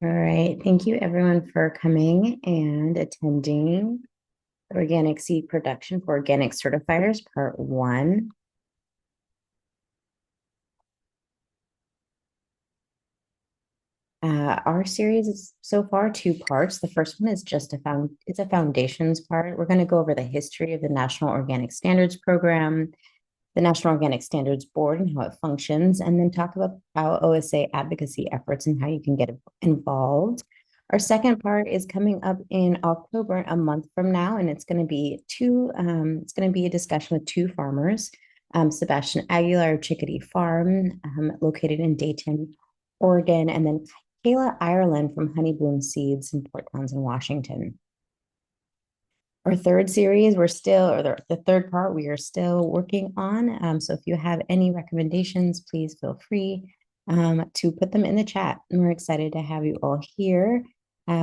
All right. Thank you everyone for coming and attending Organic Seed Production for Organic Certifiers, Part 1. Our series is so far two parts. The first one is just it's a foundations part. We're going to go over the history of the National Organic Standards Program, the National Organic Standards Board and how it functions, and then talk about how OSA advocacy efforts and how you can get involved. Our second part is coming up in October, a month from now, and it's going to be it's going to be a discussion with two farmers, Sebastian Aguilar Chickadee Farm, located in Dayton, Oregon, and then Kayla Ireland from Honey Bloom Seeds in Port Townsend, Washington. Our third series, the third part, we are still working on. So if you have any recommendations, please feel free to put them in the chat. And we're excited to have you all here.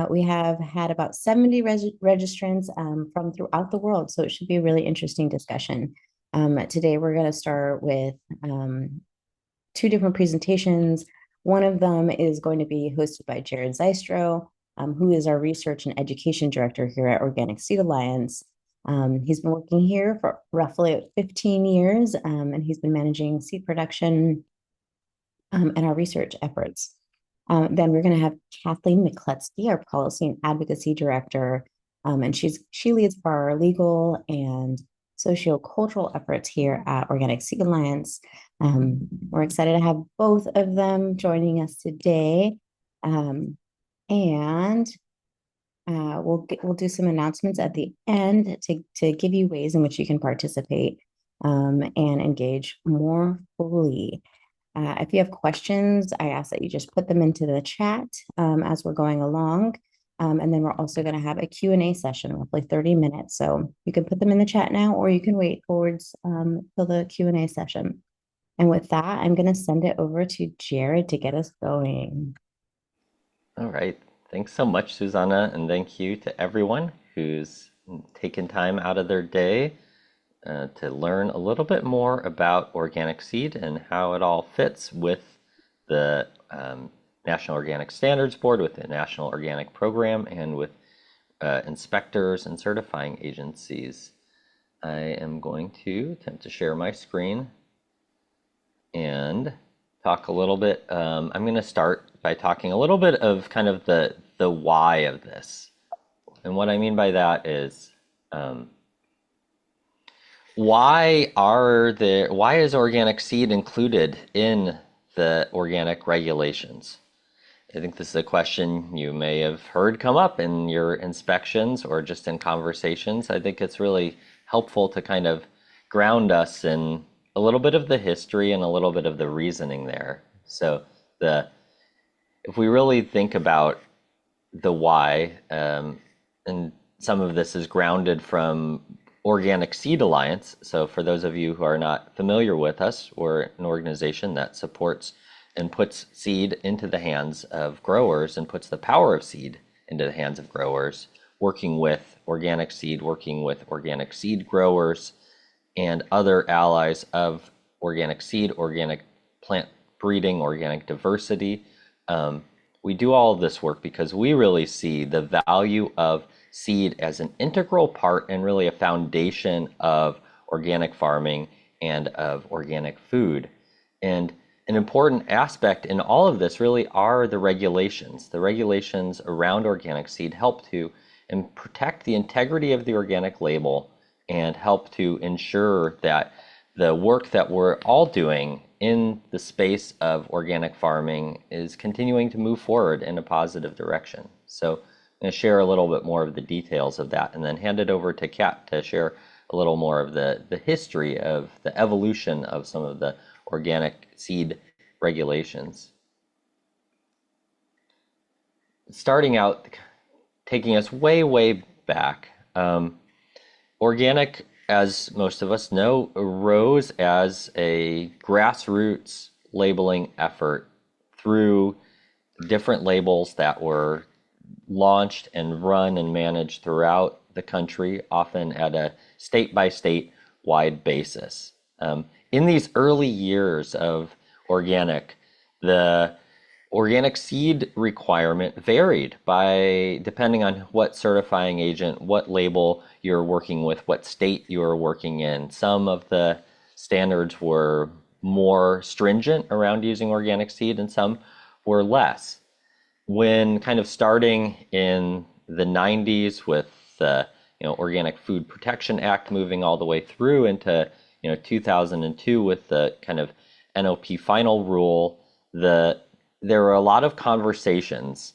We have had about 70 registrants from throughout the world, so it should be a really interesting discussion. Today, we're going to start with two different presentations. One of them is going to be hosted by Jared Zystro, who is our research and education director here at Organic Seed Alliance. He's been working here for roughly 15 years, and he's been managing seed production and our research efforts. Then we're going to have Kathleen McCluskey, our policy and advocacy director, and she leads for our legal and sociocultural efforts here at Organic Seed Alliance. We're excited to have both of them joining us today. And we'll do some announcements at the end to give you ways in which you can participate and engage more fully. If you have questions, I ask that you just put them into the chat as we're going along. And then we're also going to have a Q&A session, roughly 30 minutes. So you can put them in the chat now, or you can wait towards till the Q&A session. And with that, I'm going to send it over to Jared to get us going. All right. Thanks so much, Susanna, and thank you to everyone who's taken time out of their day to learn a little bit more about organic seed and how it all fits with the National Organic Standards Board, with the National Organic Program, and with inspectors and certifying agencies. I am going to attempt to share my screen and talk a little bit. I'm going to start by talking a little bit of kind of the why of this. And what I mean by that is why is organic seed included in the organic regulations? I think this is a question you may have heard come up in your inspections or just in conversations. I think it's really helpful to kind of ground us in a little bit of the history and a little bit of the reasoning there. So if we really think about the why, and some of this is grounded from Organic Seed Alliance. So for those of you who are not familiar with us, we're an organization that supports and puts seed into the hands of growers and puts the power of seed into the hands of growers, working with organic seed growers, and other allies of organic seed, organic plant breeding, organic diversity. We do all of this work because we really see the value of seed as an integral part and really a foundation of organic farming and of organic food. And an important aspect in all of this really are the regulations. The regulations around organic seed help to and protect the integrity of the organic label and help to ensure that the work that we're all doing in the space of organic farming is continuing to move forward in a positive direction. So I'm going to share a little bit more of the details of that and then hand it over to Kat to share a little more of the history of the evolution of some of the organic seed regulations. Starting out, taking us way back, organic, as most of us know, arose as a grassroots labeling effort through different labels that were launched and run and managed throughout the country, often at a state-by-state wide basis. In these early years of organic, the organic seed requirement varied by depending on what certifying agent, what label you're working with, what state you're working in. Some of the standards were more stringent around using organic seed and some were less. When kind of starting in the 90s with the Organic Food Protection Act moving all the way through into 2002 with the kind of NOP final rule, there were a lot of conversations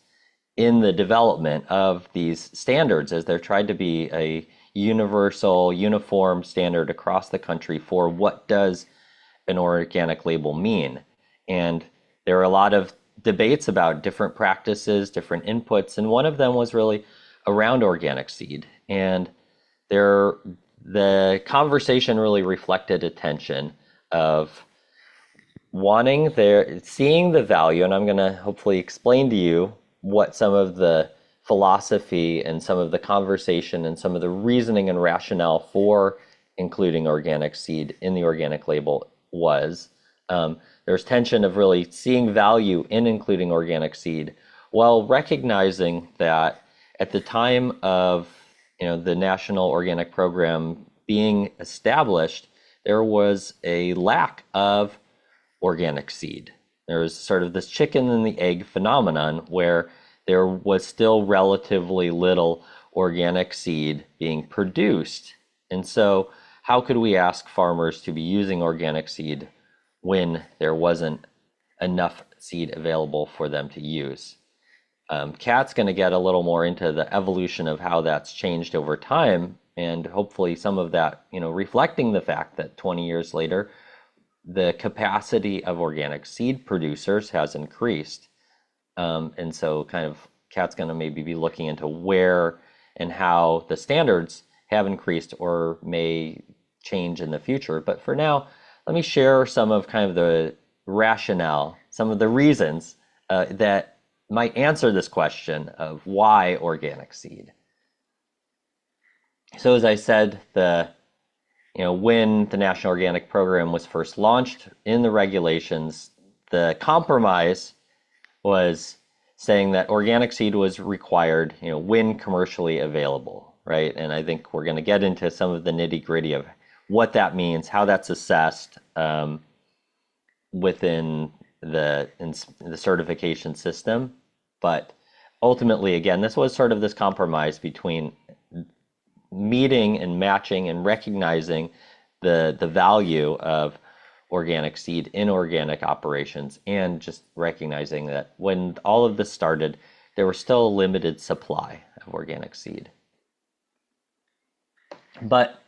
in the development of these standards as there tried to be a universal, uniform standard across the country for what does an organic label mean. And there were a lot of debates about different practices, different inputs, and one of them was really around organic seed. And the conversation really reflected a tension of seeing the value, and I'm going to hopefully explain to you what some of the philosophy and some of the conversation and some of the reasoning and rationale for including organic seed in the organic label was. There's tension of really seeing value in including organic seed while recognizing that at the time of the National Organic Program being established, there was a lack of organic seed. There was sort of this chicken and the egg phenomenon where there was still relatively little organic seed being produced. And so how could we ask farmers to be using organic seed when there wasn't enough seed available for them to use? Kat's going to get a little more into the evolution of how that's changed over time, and hopefully some of that, reflecting the fact that 20 years later, the capacity of organic seed producers has increased. And so kind of Kat's going to maybe be looking into where and how the standards have increased or may change in the future. But for now, let me share some of kind of the rationale, some of the reasons that might answer this question of why organic seed. So as I said, when the National Organic Program was first launched in the regulations, the compromise was saying that organic seed was required, when commercially available, right? And I think we're going to get into some of the nitty-gritty of what that means, how that's assessed within the certification system. But ultimately, again, this was sort of this compromise between meeting and matching and recognizing the value of organic seed in organic operations, and just recognizing that when all of this started, there was still a limited supply of organic seed. But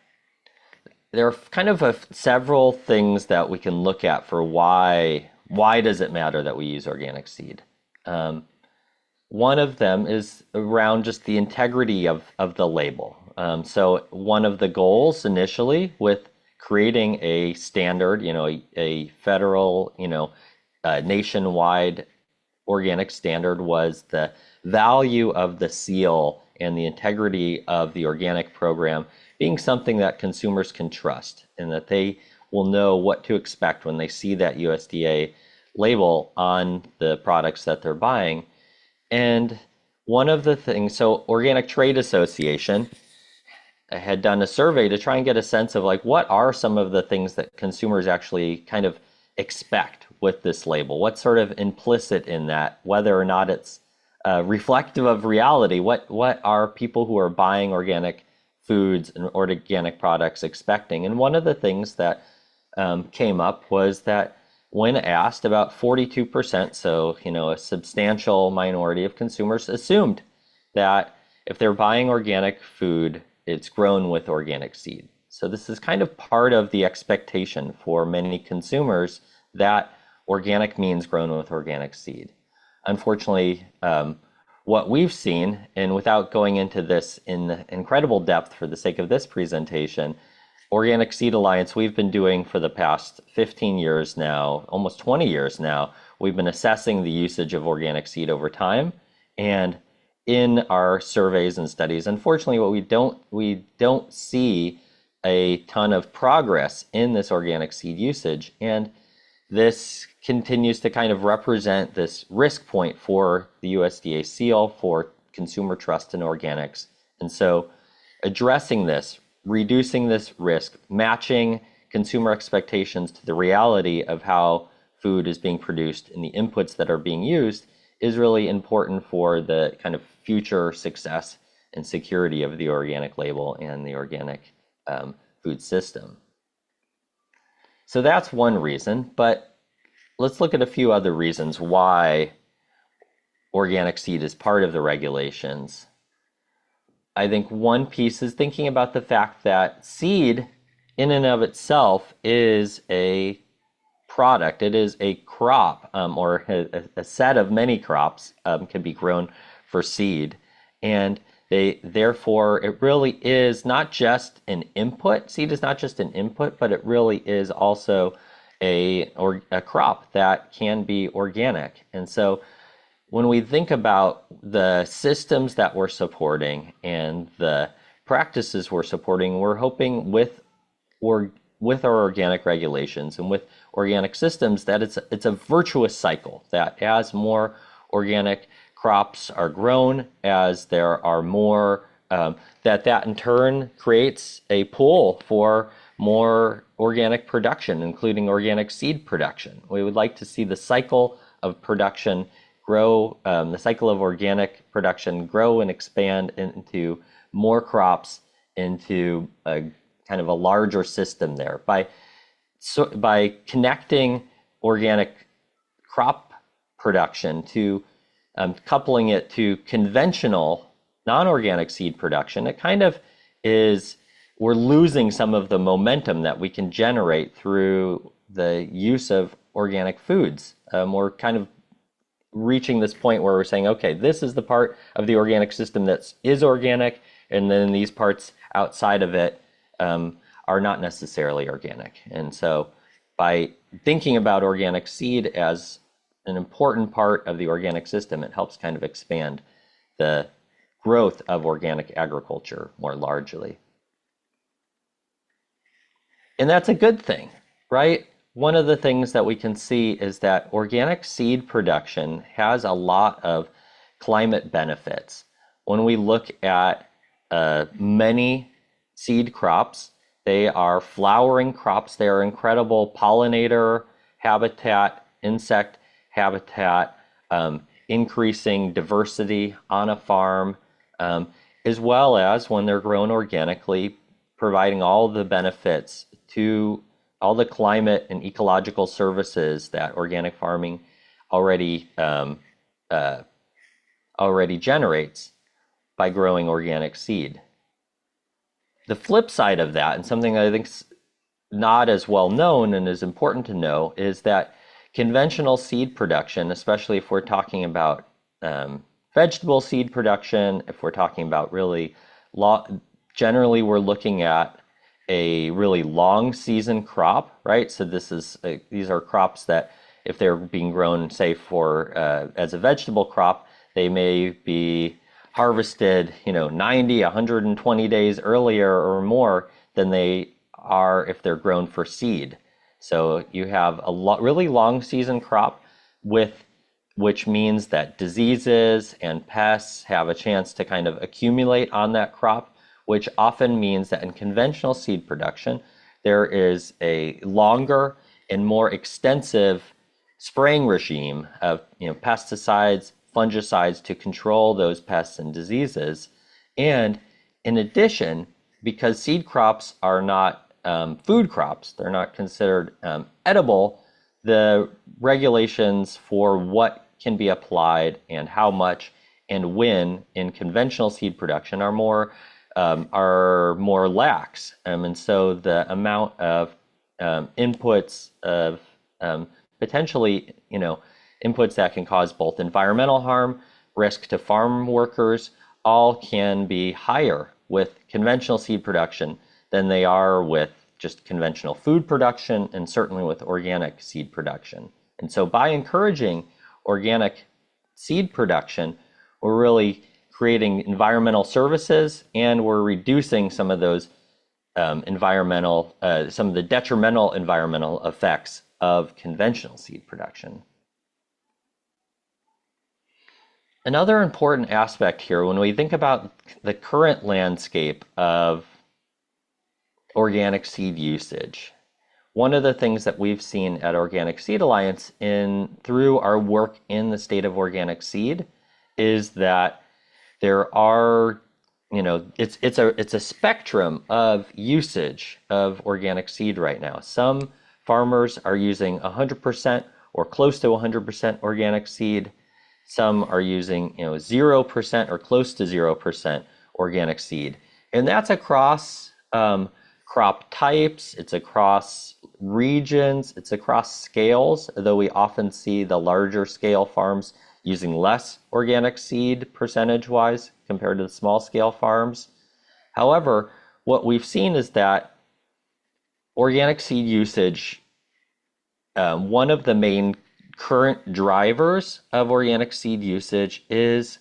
there are kind of several things that we can look at for why does it matter that we use organic seed. One of them is around just the integrity of the label. So one of the goals initially with creating a standard, a federal, nationwide organic standard was the value of the seal and the integrity of the organic program being something that consumers can trust and that they will know what to expect when they see that USDA label on the products that they're buying. And one of the things, so Organic Trade Association had done a survey to try and get a sense of what are some of the things that consumers actually kind of expect with this label? What's sort of implicit in that, whether or not it's reflective of reality? What are people who are buying organic foods and organic products expecting? And one of the things that came up was that when asked, about 42%, so a substantial minority of consumers assumed that if they're buying organic food, it's grown with organic seed. So this is kind of part of the expectation for many consumers that organic means grown with organic seed. Unfortunately, what we've seen, and without going into this in incredible depth for the sake of this presentation, Organic Seed Alliance, we've been doing for the past 15 years now, almost 20 years now, we've been assessing the usage of organic seed over time. And in our surveys and studies, unfortunately, we don't see a ton of progress in this organic seed usage. And this continues to kind of represent this risk point for the USDA seal for consumer trust in organics. And so addressing this, reducing this risk, matching consumer expectations to the reality of how food is being produced and the inputs that are being used is really important for the kind of future success and security of the organic label and the organic food system. So that's one reason, but let's look at a few other reasons why organic seed is part of the regulations. I think one piece is thinking about the fact that seed in and of itself is a product. It is a crop, or a set of many crops can be grown for seed. And therefore, it really is not just an input. Seed is not just an input, but it really is also a crop that can be organic. And so when we think about the systems that we're supporting and the practices we're supporting, we're hoping with our organic regulations and with organic systems that it's a virtuous cycle, that as more organic crops are grown, as there are more, that in turn creates a pull for more organic production, including organic seed production. We would like to see the cycle of production grow, the cycle of organic production grow and expand into more crops, into a kind of a larger system there. By connecting organic crop production to coupling it to conventional non-organic seed production, it kind of is, we're losing some of the momentum that we can generate through the use of organic foods. We're kind of reaching this point where we're saying, okay, this is the part of the organic system that is organic, and then these parts outside of it are not necessarily organic. And so by thinking about organic seed as an important part of the organic system, it helps kind of expand the growth of organic agriculture more largely. And that's a good thing, right? One of the things that we can see is that organic seed production has a lot of climate benefits. When we look at many seed crops, they are flowering crops. They are incredible pollinator habitat, insect habitat, increasing diversity on a farm, as well as when they're grown organically, providing all the benefits to all the climate and ecological services that organic farming already generates by growing organic seed. The flip side of that, and something I think's not as well known and is important to know, is that conventional seed production, especially if we're talking about vegetable seed production, if we're talking about really generally we're looking at a really long season crop, right? So these are crops that if they're being grown, say for as a vegetable crop, they may be harvested, 90, 120 days earlier or more than they are if they're grown for seed. So you have a really long season crop which means that diseases and pests have a chance to kind of accumulate on that crop, which often means that in conventional seed production, there is a longer and more extensive spraying regime of pesticides, fungicides to control those pests and diseases. And in addition, because seed crops are not food crops, they're not considered edible, the regulations for what can be applied and how much and when in conventional seed production are more lax. And so the amount of inputs of potentially, inputs that can cause both environmental harm, risk to farm workers, all can be higher with conventional seed production than they are with just conventional food production and certainly with organic seed production. And so by encouraging organic seed production, we're really creating environmental services and we're reducing some of those some of the detrimental environmental effects of conventional seed production. Another important aspect here, when we think about the current landscape of organic seed usage, one of the things that we've seen at Organic Seed Alliance through our work in the state of organic seed is that there are, it's a spectrum of usage of organic seed right now. Some farmers are using 100% or close to 100% organic seed. Some are using 0% or close to 0% organic seed. And that's across crop types, it's across regions, it's across scales, though we often see the larger scale farms using less organic seed percentage-wise compared to the small scale farms. However, what we've seen is that organic seed usage, one of the main current drivers of organic seed usage is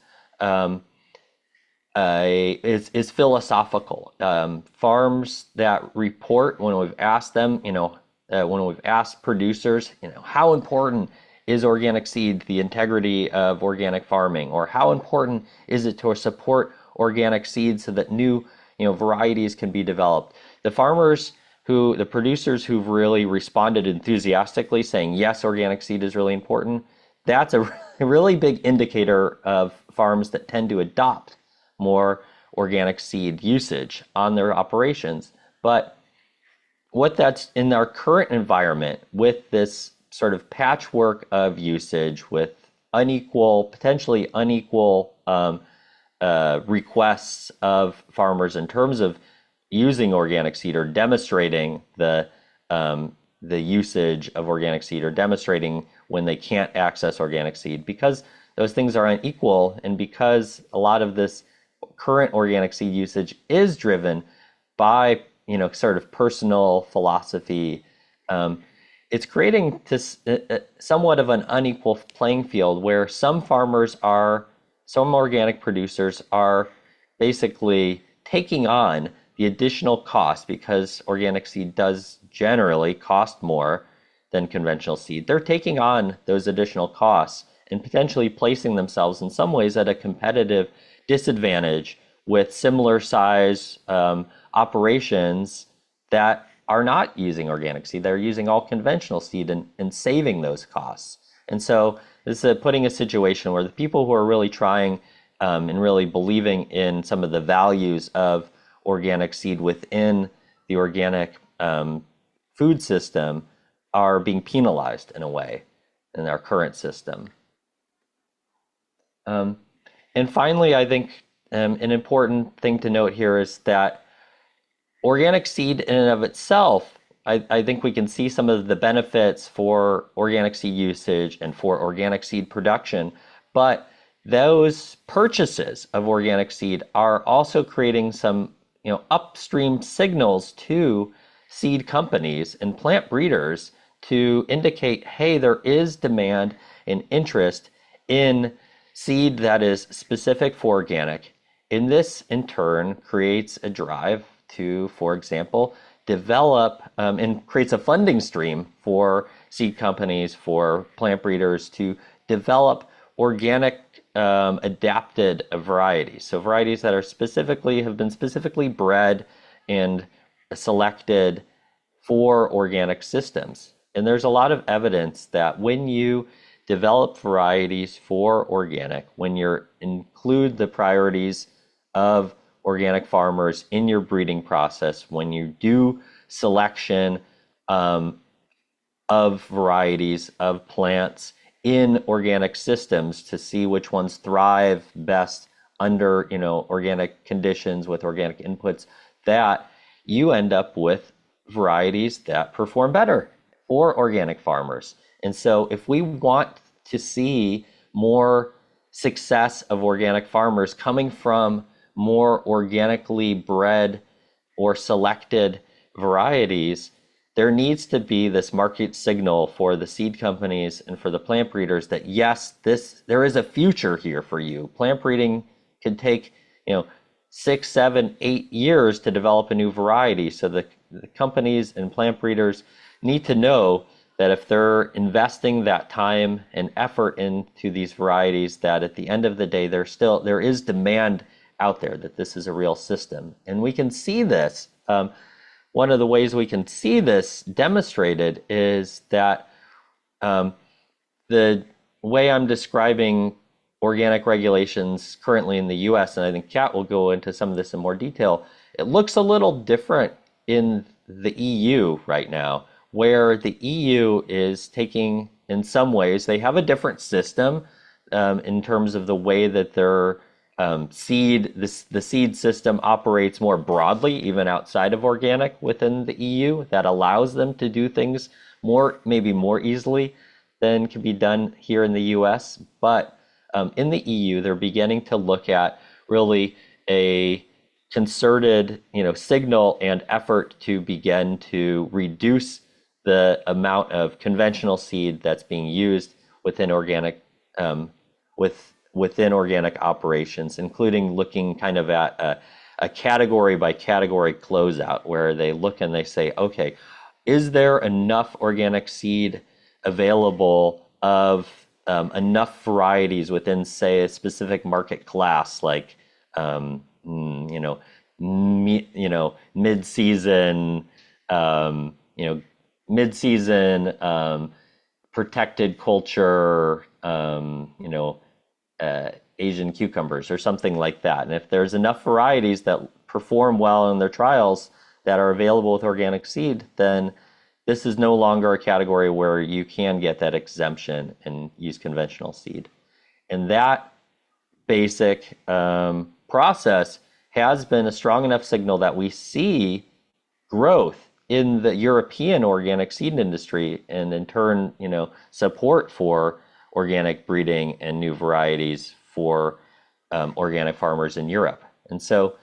philosophical. Farms that report, when we've asked them, when we've asked producers, how important is organic seed, the integrity of organic farming, or how important is it to support organic seed so that new, varieties can be developed? The producers who've really responded enthusiastically saying, yes, organic seed is really important, that's a really big indicator of farms that tend to adopt more organic seed usage on their operations. But what that's in our current environment with this sort of patchwork of usage with potentially unequal requests of farmers in terms of using organic seed or demonstrating the usage of organic seed or demonstrating when they can't access organic seed, because those things are unequal and because a lot of this current organic seed usage is driven by sort of personal philosophy. It's creating this somewhat of an unequal playing field where some organic producers are basically taking on the additional cost, because organic seed does generally cost more than conventional seed. They're taking on those additional costs and potentially placing themselves in some ways at a competitive disadvantage with similar size operations that are not using organic seed. They're using all conventional seed and saving those costs. And so this is putting a situation where the people who are really trying and really believing in some of the values of organic seed within the organic food system are being penalized in a way in our current system. And finally, I think an important thing to note here is that organic seed in and of itself, I think we can see some of the benefits for organic seed usage and for organic seed production, but those purchases of organic seed are also creating some upstream signals to seed companies and plant breeders to indicate, hey, there is demand and interest in seed that is specific for organic. And this, in turn, creates a drive to, for example, develop and creates a funding stream for seed companies, for plant breeders to develop organic adapted varieties. So varieties that have been specifically bred and selected for organic systems. And there's a lot of evidence that when you develop varieties for organic, when you include the priorities of organic farmers in your breeding process, when you do selection of varieties of plants in organic systems to see which ones thrive best under organic conditions with organic inputs, that you end up with varieties that perform better for organic farmers. And so if we want to see more success of organic farmers coming from more organically bred or selected varieties, there needs to be this market signal for the seed companies and for the plant breeders that yes, there is a future here for you. Plant breeding can take 6, 7, 8 years to develop a new variety. So the companies and plant breeders need to know that if they're investing that time and effort into these varieties, that at the end of the day, there is demand out there, that this is a real system. And we can see this. One of the ways we can see this demonstrated is that the way I'm describing organic regulations currently in the US, and I think Kat will go into some of this in more detail, it looks a little different in the EU right now, where the EU is taking, in some ways, they have a different system in terms of the way that their the seed system operates more broadly, even outside of organic within the EU, that allows them to do things maybe more easily than can be done here in the US. But in the EU, they're beginning to look at really a concerted, signal and effort to begin to reduce the amount of conventional seed that's being used within organic within organic operations, including looking kind of at a category by category closeout, where they look and they say, okay, is there enough organic seed available of enough varieties within, say, a specific market class, like mid-season, um, you know, mid-season protected culture, Asian cucumbers or something like that. And if there's enough varieties that perform well in their trials that are available with organic seed, then this is no longer a category where you can get that exemption and use conventional seed. And that basic process has been a strong enough signal that we see growth in the European organic seed industry, and in turn, support for organic breeding and new varieties for organic farmers in Europe. And so,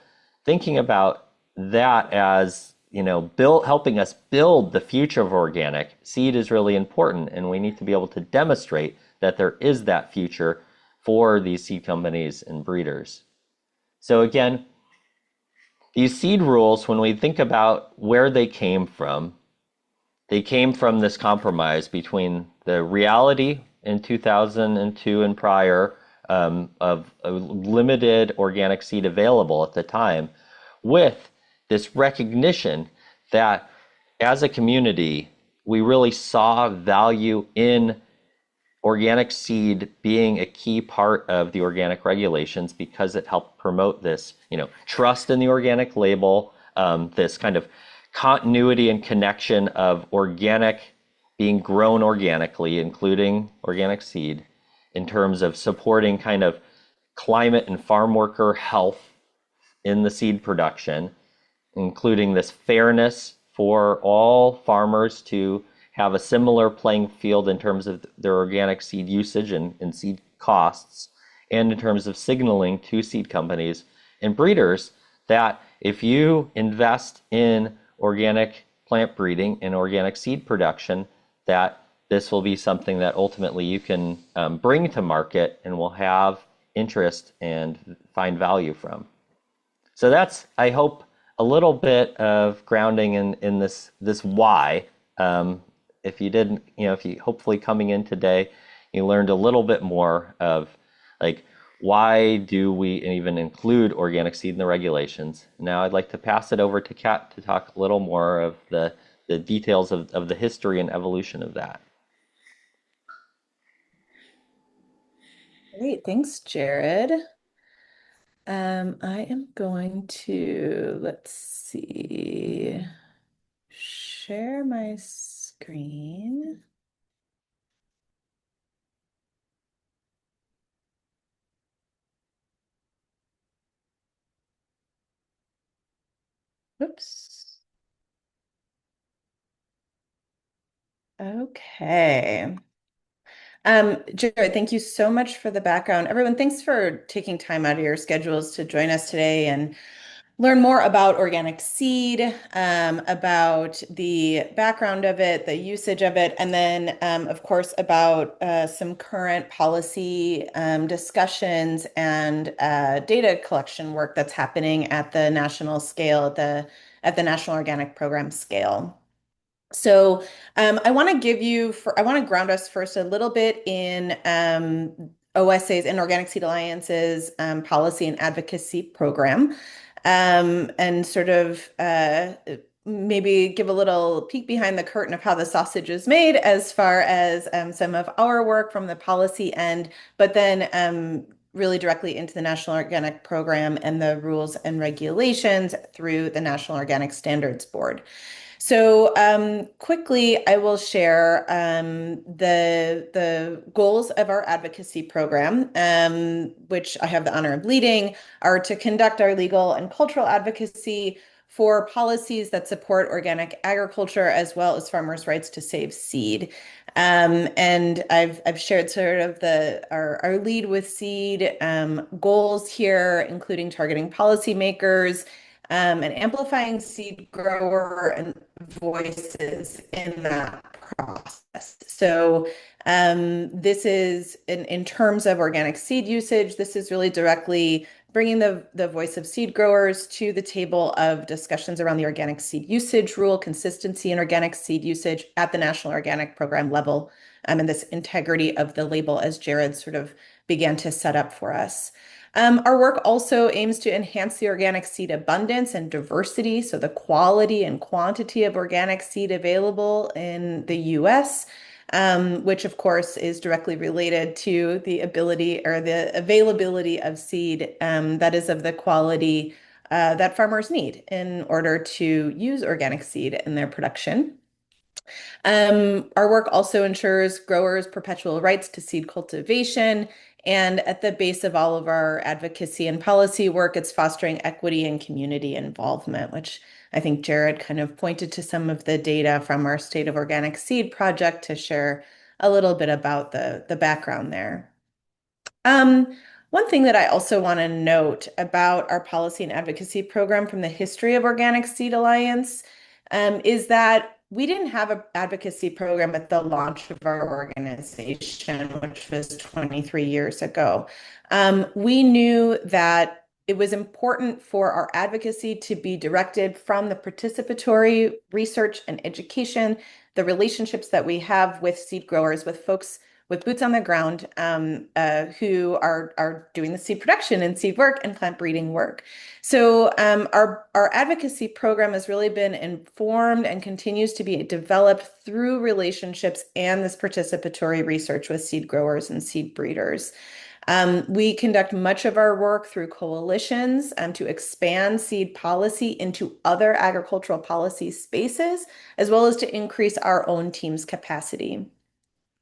thinking about that as helping us build the future of organic seed is really important, and we need to be able to demonstrate that there is that future for these seed companies and breeders. So again, these seed rules, when we think about where they came from this compromise between the reality in 2002 and prior of a limited organic seed available at the time, with this recognition that as a community, we really saw value in organic seed being a key part of the organic regulations, because it helped promote this, trust in the organic label, this kind of continuity and connection of organic being grown organically, including organic seed, in terms of supporting kind of climate and farm worker health in the seed production, including this fairness for all farmers to have a similar playing field in terms of their organic seed usage and seed costs, and in terms of signaling to seed companies and breeders that if you invest in organic plant breeding and organic seed production, that this will be something that ultimately you can bring to market and will have interest and find value from. So that's, I hope, a little bit of grounding in this why. If you didn't, if you hopefully coming in today, you learned a little bit more of like, why do we even include organic seed in the regulations? Now I'd like to pass it over to Kat to talk a little more of the details of the history and evolution of that. Great, thanks, Jared. I am going to, let's see, share my screen. Oops. Okay. Jared, thank you so much for the background. Everyone, thanks for taking time out of your schedules to join us today and learn more about organic seed, about the background of it, the usage of it, and then, of course, about some current policy discussions and data collection work that's happening at the national scale, at the National Organic Program scale. So I want to I want to ground us first a little bit in OSA's and Organic Seed Alliance's policy and advocacy program, and sort of maybe give a little peek behind the curtain of how the sausage is made as far as some of our work from the policy end, but then really directly into the National Organic Program and the rules and regulations through the National Organic Standards Board. So quickly, I will share the goals of our advocacy program, which I have the honor of leading, are to conduct our legal and cultural advocacy for policies that support organic agriculture as well as farmers' rights to save seed. And I've shared sort of our lead with seed goals here, including targeting policymakers and amplifying seed grower and voices in that process. So this is in terms of organic seed usage, this is really directly bringing the voice of seed growers to the table of discussions around the organic seed usage rule, consistency in organic seed usage at the National Organic Program level, and this integrity of the label as Jared sort of began to set up for us. Our work also aims to enhance the organic seed abundance and diversity, so the quality and quantity of organic seed available in the US, which of course is directly related to the ability or the availability of seed that is of the quality that farmers need in order to use organic seed in their production. Our work also ensures growers' perpetual rights to seed cultivation. And at the base of all of our advocacy and policy work, it's fostering equity and community involvement, which I think Jared kind of pointed to some of the data from our State of Organic Seed project to share a little bit about the background there. Um, One thing that I also want to note about our policy and advocacy program from the history of Organic Seed Alliance is that we didn't have an advocacy program at the launch of our organization, which was 23 years ago. We knew that it was important for our advocacy to be directed from the participatory research and education, the relationships that we have with seed growers, with folks with boots on the ground who are doing the seed production and seed work and plant breeding work. So our advocacy program has really been informed and continues to be developed through relationships and this participatory research with seed growers and seed breeders. We conduct much of our work through coalitions to expand seed policy into other agricultural policy spaces, as well as to increase our own team's capacity.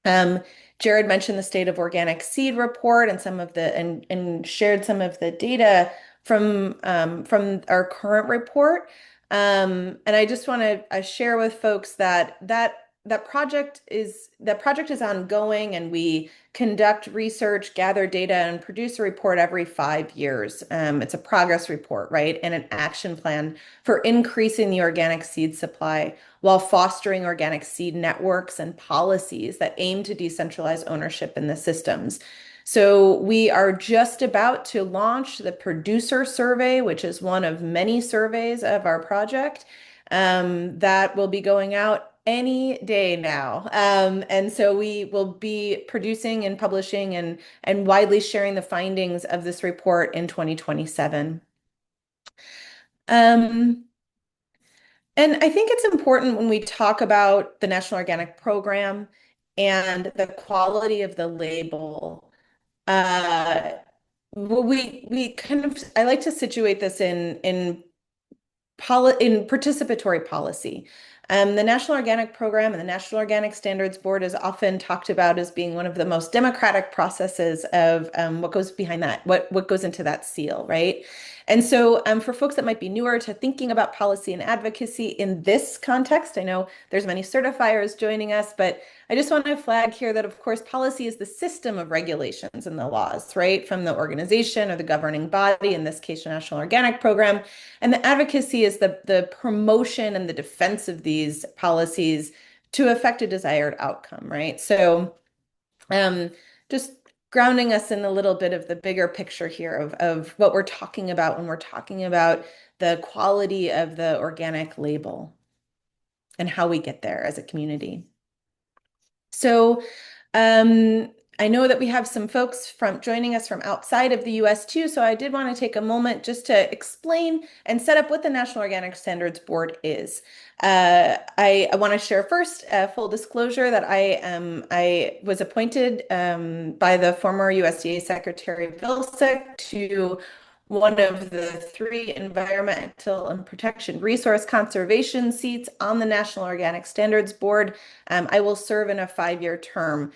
Um, Jared mentioned the State of Organic Seed report and some of the and shared some of the data from our current report. And I just want to share with folks that that project is ongoing, and we conduct research, gather data, and produce a report every 5 years. It's a progress report, right, and an action plan for increasing the organic seed supply while fostering organic seed networks and policies that aim to decentralize ownership in the systems. So we are just about to launch the producer survey, which is one of many surveys of our project that will be going out any day now. And so we will be producing and publishing and widely sharing the findings of this report in 2027. Um, and I think it's important when we talk about the National Organic Program and the quality of the label. Uh, we kind of I like to situate this in participatory policy. The National Organic Program and the National Organic Standards Board is often talked about as being one of the most democratic processes of what goes behind that, what goes into that seal, right? And so for folks that might be newer to thinking about policy and advocacy in this context, I know there's many certifiers joining us, but I just want to flag here that, of course, policy is the system of regulations and the laws, right, from the organization or the governing body, in this case, the National Organic Program. And the advocacy is the promotion and the defense of these policies to affect a desired outcome, right? So just grounding us in a little bit of the bigger picture here of what we're talking about when we're talking about the quality of the organic label. and how we get there as a community. So um, I know that we have some folks from joining us from outside of the US too, so I did want to take a moment just to explain and set up what the National Organic Standards Board is. I want to share first full disclosure that I was appointed by the former USDA Secretary Vilsack to one of the three environmental and protection resource conservation seats on the National Organic Standards Board. I will serve in a 5-year term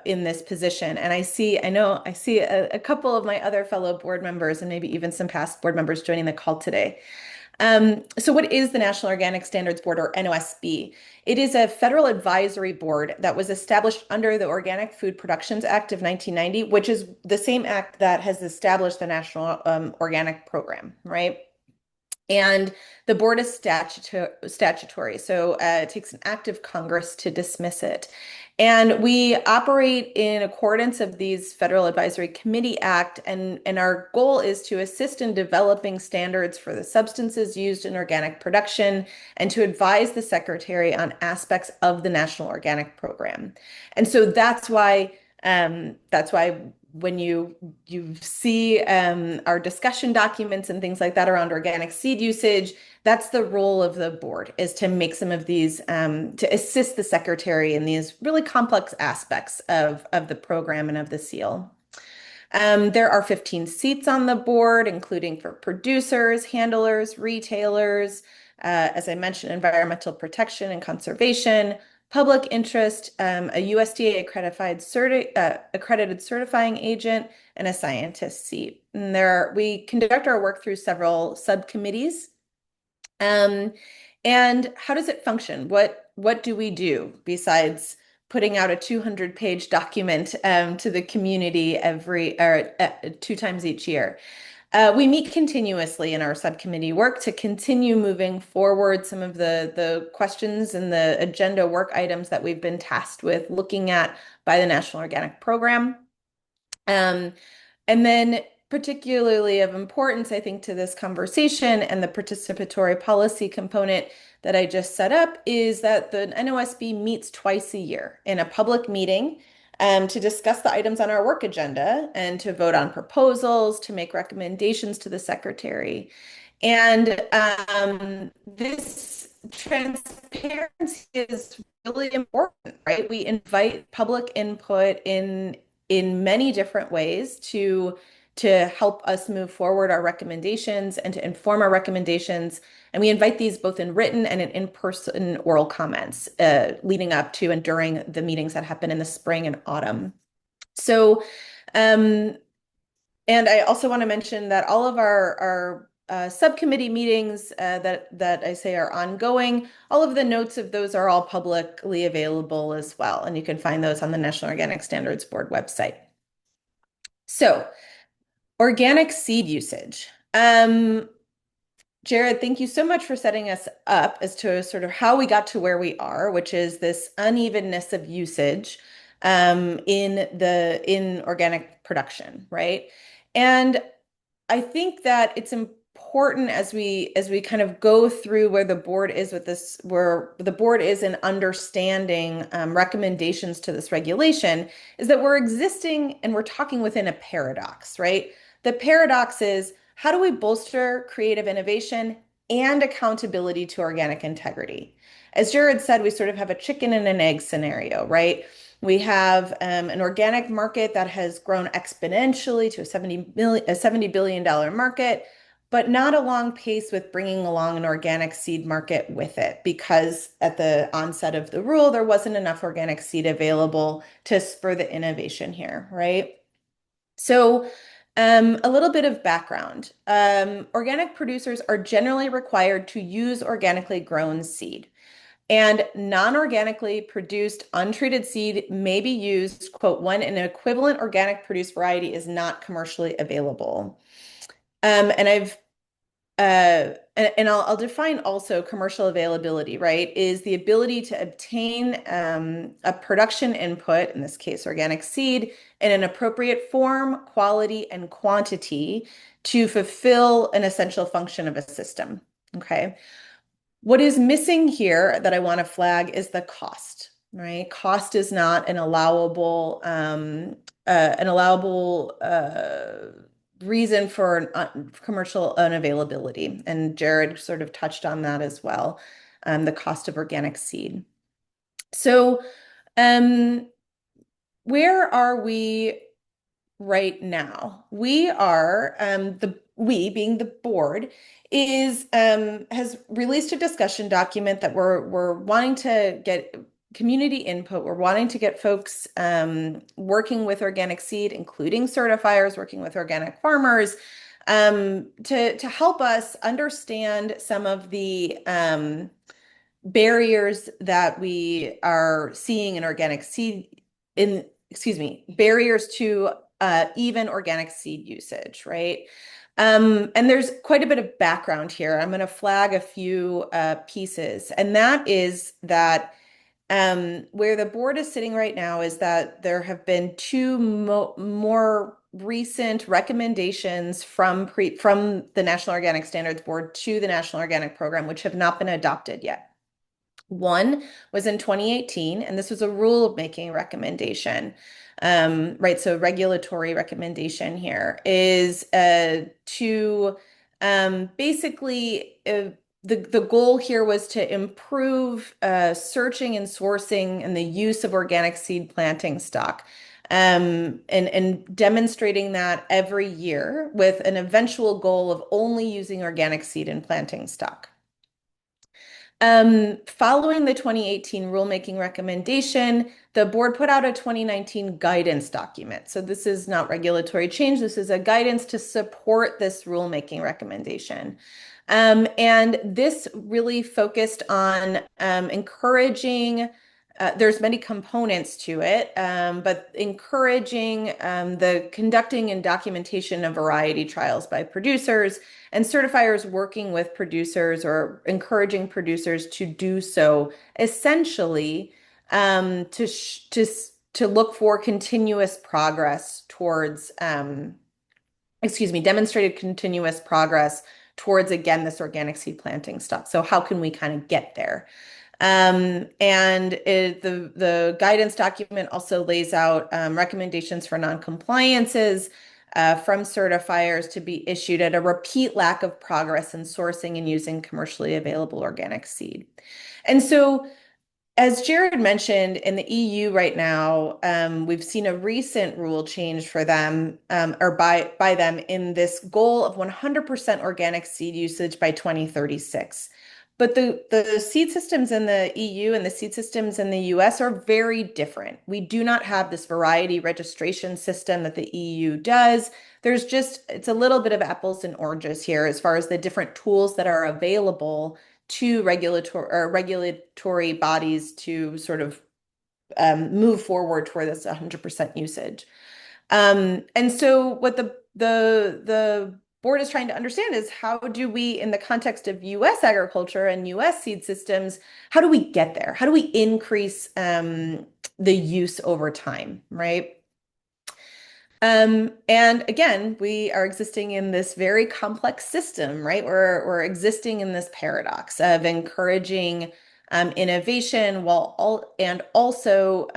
in this position. And I see a couple of my other fellow board members and maybe even some past board members joining the call today. So what is the National Organic Standards Board, or NOSB? It is a federal advisory board that was established under the Organic Food Productions Act of 1990, which is the same act that has established the National Organic Program, right? And the board is statutory, so it takes an act of Congress to dismiss it. And we operate in accordance of these Federal Advisory Committee Act, and our goal is to assist in developing standards for the substances used in organic production and to advise the Secretary on aspects of the National Organic Program. And so that's why when you see our discussion documents and things like that around organic seed usage, that's the role of the board, is to make some of these, to assist the secretary in these really complex aspects of the program and of the seal. There are 15 seats on the board, including for producers, handlers, retailers, as I mentioned, environmental protection and conservation, public interest, a USDA accredited certifying agent, and a scientist seat. And we conduct our work through several subcommittees. And how does it function? What do we do besides putting out a 200-page document to the community two times each year? We meet continuously in our subcommittee work to continue moving forward some of the questions and the agenda work items that we've been tasked with looking at by the National Organic Program. And then particularly of importance, I think, to this conversation and the participatory policy component that I just set up is that the NOSB meets twice a year in a public meeting to discuss the items on our work agenda and to vote on proposals, to make recommendations to the secretary. And this transparency is really important, right? We invite public input in many different ways to help us move forward our recommendations and to inform our recommendations. And we invite these both in written and in-person oral comments leading up to and during the meetings that happen in the spring and autumn. So, and I also want to mention that all of our subcommittee meetings that I say are ongoing, all of the notes of those are all publicly available as well. And you can find those on the National Organic Standards Board website. So, organic seed usage. Jared, thank you so much for setting us up as to sort of how we got to where we are, which is this unevenness of usage in organic production, right? And I think that it's important as we kind of go through where the board is with this, where the board is in understanding recommendations to this regulation, is that we're existing and we're talking within a paradox, right? The paradox is, how do we bolster creative innovation and accountability to organic integrity? As Jared said, we sort of have a chicken and an egg scenario, right? We have an organic market that has grown exponentially to a $70 billion market, but not along pace with bringing along an organic seed market with it, because at the onset of the rule, there wasn't enough organic seed available to spur the innovation here, right? So a little bit of background. Organic producers are generally required to use organically grown seed. And non-organically produced untreated seed may be used, quote, when an equivalent organic produced variety is not commercially available. I'll define also commercial availability, right? Is the ability to obtain a production input, in this case, organic seed, in an appropriate form, quality, and quantity to fulfill an essential function of a system. Okay. What is missing here that I want to flag is the cost, right? Cost is not an allowable reason for commercial unavailability. And Jared sort of touched on that as well, the cost of organic seed. So, where are we right now? We are we being the board is has released a discussion document that we're wanting to get community input. We're wanting to get folks working with organic seed, including certifiers, working with organic farmers, to help us understand some of the barriers that we are seeing in organic seed in, excuse me, barriers to even organic seed usage, right? And there's quite a bit of background here. I'm going to flag a few pieces, and that is that where the board is sitting right now is that there have been two more recent recommendations from the National Organic Standards Board to the National Organic Program, which have not been adopted yet. One was in 2018, and this was a rule-making recommendation. Right, so regulatory recommendation here is to basically the goal here was to improve searching and sourcing and the use of organic seed planting stock. And demonstrating that every year with an eventual goal of only using organic seed in planting stock. Following the 2018 rulemaking recommendation, the board put out a 2019 guidance document. So this is not regulatory change. This is a guidance to support this rulemaking recommendation. And this really focused on encouraging, there's many components to it, but encouraging the conducting and documentation of variety trials by producers and certifiers working with producers or encouraging producers to do so, essentially to look for continuous progress towards, demonstrated continuous progress towards, again, this organic seed planting stock. So how can we kind of get there? The guidance document also lays out recommendations for non-compliances from certifiers to be issued at a repeat lack of progress in sourcing and using commercially available organic seed. And so, as Jared mentioned, in the EU right now, we've seen a recent rule change for them, or by them, in this goal of 100% organic seed usage by 2036. But the seed systems in the EU and the seed systems in the US are very different. We do not have this variety registration system that the EU does. It's a little bit of apples and oranges here as far as the different tools that are available to regulatory bodies to sort of move forward toward this 100% usage. And so what the board is trying to understand is how do we, in the context of US agriculture and US seed systems, how do we get there? How do we increase the use over time, right? And again, we are existing in this very complex system, right? We're existing in this paradox of encouraging innovation and also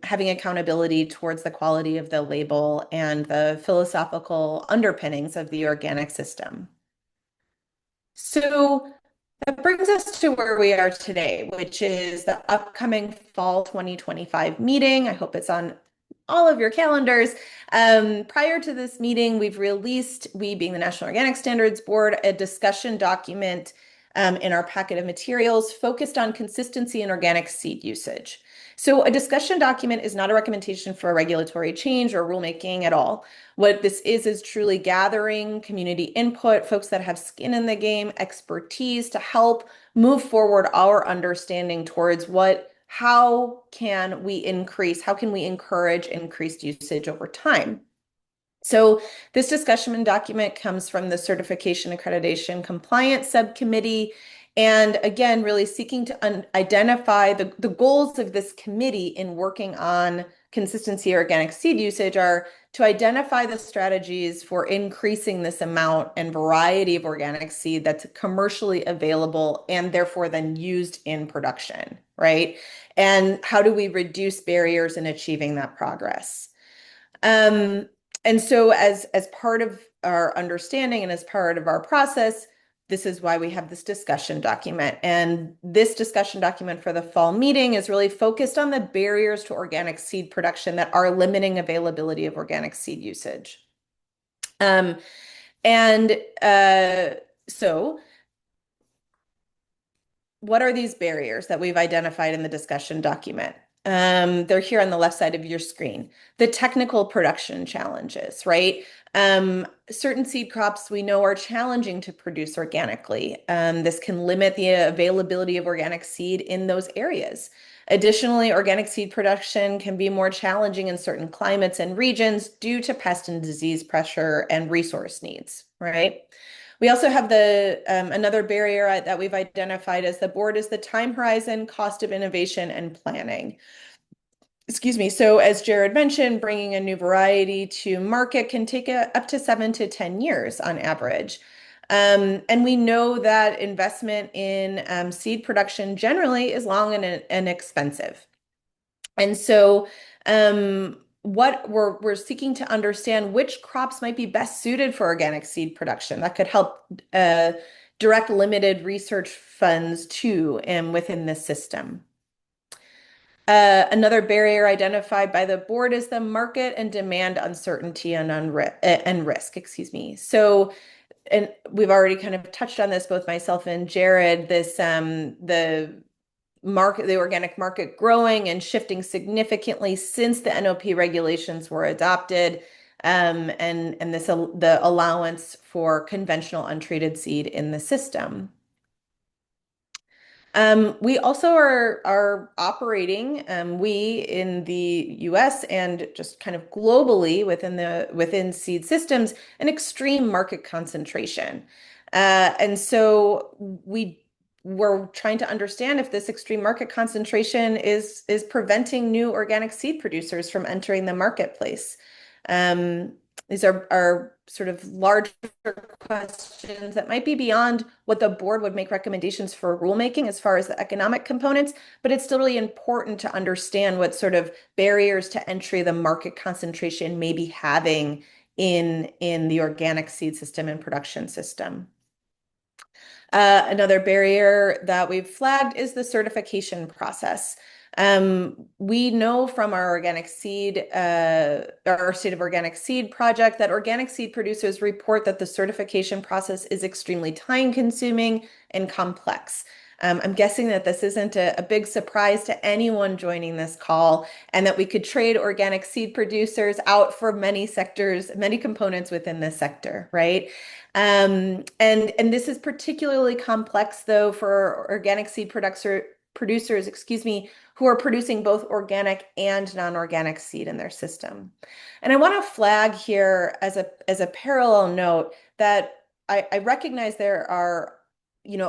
having accountability towards the quality of the label and the philosophical underpinnings of the organic system. So that brings us to where we are today, which is the upcoming fall 2025 meeting. I hope it's on all of your calendars. Prior to this meeting, we've released, we being the National Organic Standards Board, a discussion document in our packet of materials focused on consistency in organic seed usage. So a discussion document is not a recommendation for a regulatory change or rulemaking at all. What this is truly gathering community input, folks that have skin in the game, expertise to help move forward our understanding towards how can we encourage increased usage over time? So this discussion document comes from the Certification Accreditation Compliance Subcommittee, And again, really seeking to identify the goals of this committee in working on consistency organic seed usage are to identify the strategies for increasing this amount and variety of organic seed that's commercially available and therefore then used in production, right? And how do we reduce barriers in achieving that progress? Um, and so as part of our understanding and as part of our process, this is why we have this discussion document. And this discussion document for the fall meeting is really focused on the barriers to organic seed production that are limiting availability of organic seed usage. Um, and so what are these barriers that we've identified in the discussion document? They're here on the left side of your screen. The technical production challenges, right? Certain seed crops we know are challenging to produce organically. This can limit the availability of organic seed in those areas. Additionally, organic seed production can be more challenging in certain climates and regions due to pest and disease pressure and resource needs, right? We also have the another barrier that we've identified as the board is the time horizon, cost of innovation, and planning. Excuse me. So as Jared mentioned, bringing a new variety to market can take up to 7 to 10 years on average. And we know that investment in seed production generally is long and expensive. And so what we're seeking to understand which crops might be best suited for organic seed production that could help direct limited research funds to and within this system. Another barrier identified by the board is the market and demand uncertainty and risk, excuse me. So, and we've already kind of touched on this, both myself and Jared, the organic market growing and shifting significantly since the NOP regulations were adopted, and the allowance for conventional untreated seed in the system. We also are operating, we in the US and just kind of globally within seed systems, an extreme market concentration. And so we're trying to understand if this extreme market concentration is preventing new organic seed producers from entering the marketplace. These are sort of larger questions that might be beyond what the board would make recommendations for rulemaking as far as the economic components, but it's still really important to understand what sort of barriers to entry the market concentration may be having in the organic seed system and production system. Another barrier that we've flagged is the certification process. We know from our organic seed, our State of Organic Seed project, that organic seed producers report that the certification process is extremely time consuming and complex. I'm guessing that this isn't a big surprise to anyone joining this call, and that we could trade organic seed producers out for many sectors, many components within this sector, right? And this is particularly complex, though, for organic seed producers, excuse me, who are producing both organic and non-organic seed in their system. And I want to flag here as a parallel note that I recognize there are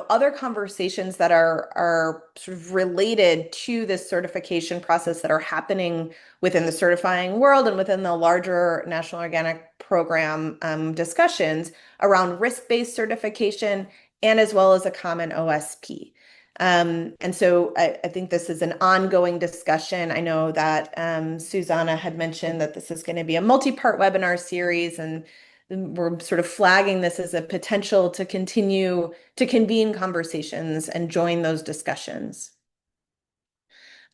other conversations that are sort of related to this certification process that are happening within the certifying world and within the larger National Organic Program discussions around risk-based certification and as well as a common OSP. And so I think this is an ongoing discussion. I know that Susanna had mentioned that this is going to be a multi-part webinar series, and we're sort of flagging this as a potential to continue to convene conversations and join those discussions.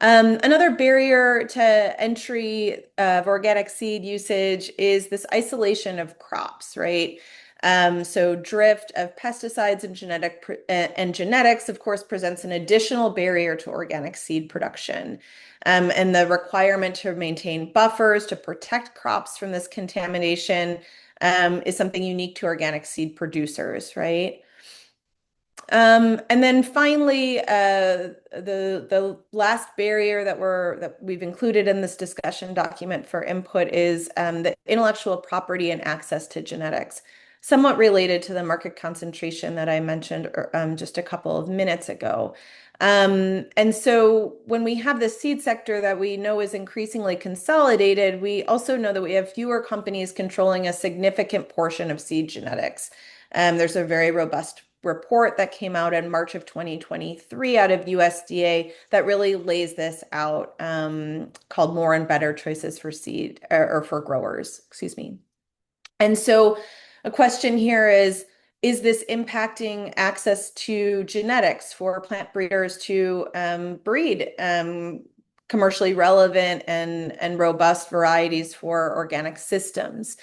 Another barrier to entry of organic seed usage is this isolation of crops, right? So drift of pesticides and genetics, of course, presents an additional barrier to organic seed production. And the requirement to maintain buffers to protect crops from this contamination is something unique to organic seed producers, right? And then finally, the last barrier that we've included in this discussion document for input is the intellectual property and access to genetics. somewhat related to the market concentration that I mentioned just a couple of minutes ago. And so when we have the seed sector that we know is increasingly consolidated, we also know that we have fewer companies controlling a significant portion of seed genetics. There's a very robust report that came out in March of 2023 out of USDA that really lays this out, called More and Better Choices for Seed or for Growers, excuse me. And so a question here is this impacting access to genetics for plant breeders to breed commercially relevant and robust varieties for organic systems?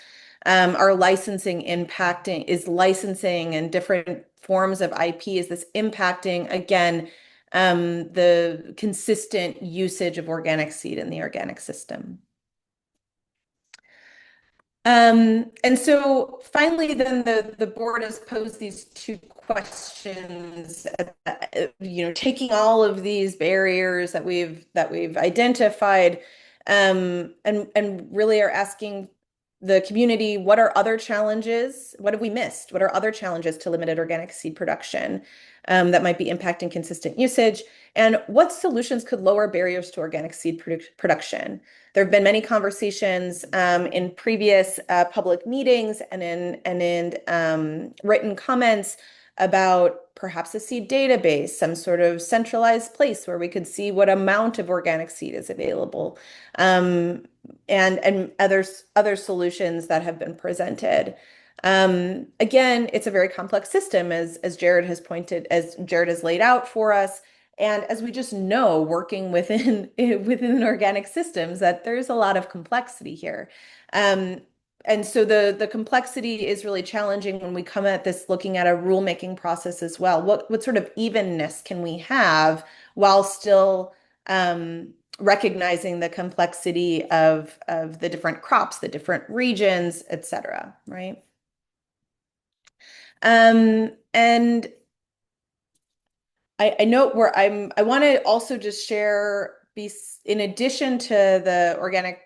Are licensing impacting, is licensing and different forms of IP, is this impacting, again, the consistent usage of organic seed in the organic system? And so finally, then the board has posed these two questions, taking all of these barriers that we've identified, and really are asking the community, what are other challenges? What have we missed? What are other challenges to limited organic seed production, that might be impacting consistent usage? And what solutions could lower barriers to organic seed production? There have been many conversations in previous public meetings and in written comments about perhaps a seed database, some sort of centralized place where we could see what amount of organic seed is available, and other solutions that have been presented. Again, it's a very complex system, as Jared has pointed, as Jared has laid out for us. And as we just know, working within organic systems, that there's a lot of complexity here. And so the complexity is really challenging when we come at this looking at a rulemaking process as well. What sort of evenness can we have while still recognizing the complexity of the different crops, the different regions, et cetera, right? And I note where I want to also just share, in addition to the organic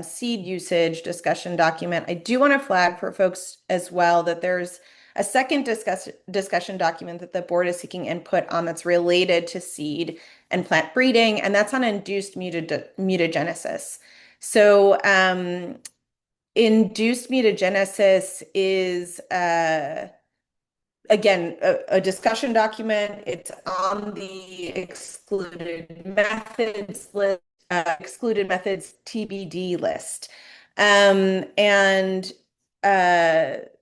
seed usage discussion document, I do want to flag for folks as well that there's a second discussion document that the board is seeking input on that's related to seed and plant breeding, and that's on induced mutagenesis. So induced mutagenesis is again, a discussion document. It's on the excluded methods list, excluded methods TBD list. And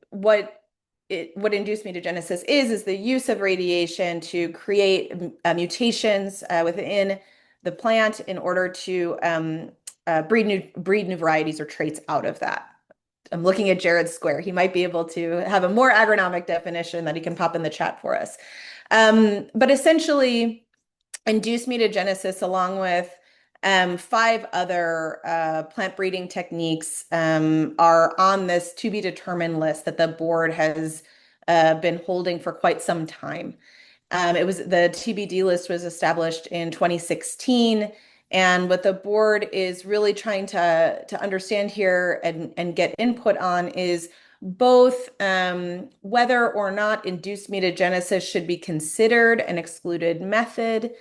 what induced mutagenesis is the use of radiation to create mutations within the plant in order to breed new varieties or traits out of that. I'm looking at Jared Square. He might be able to have a more agronomic definition that he can pop in the chat for us. But essentially, induced mutagenesis, along with 5 other plant breeding techniques, are on this to be determined list that the board has been holding for quite some time. The TBD list was established in 2016. And what the board is really trying to understand here and get input on is both whether or not induced mutagenesis should be considered an excluded method,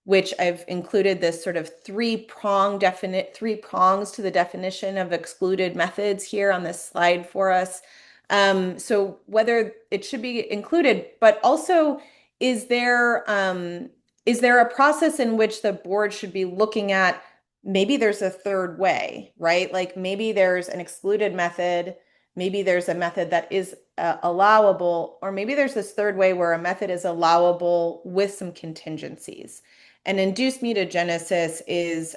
which I've included this sort of three prongs to the definition of excluded methods here on this slide for us. So whether it should be included, but also is there a process in which the board should be looking at, maybe there's a third way, right? Like maybe there's an excluded method, maybe there's a method that is allowable, or maybe there's this third way where a method is allowable with some contingencies. And induced mutagenesis is,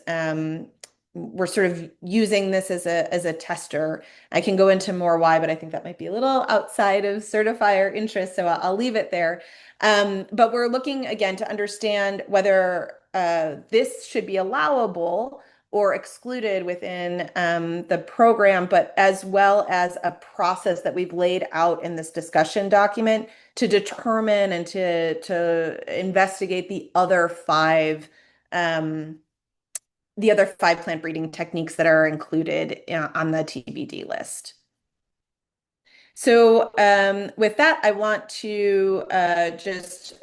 we're sort of using this as a tester. I can go into more why, but I think that might be a little outside of certifier interest, so I'll leave it there. But we're looking again to understand whether this should be allowable or excluded within the program, but as well as a process that we've laid out in this discussion document to determine and to investigate the other 5 plant breeding techniques that are included on the TBD list. So with that, I want to just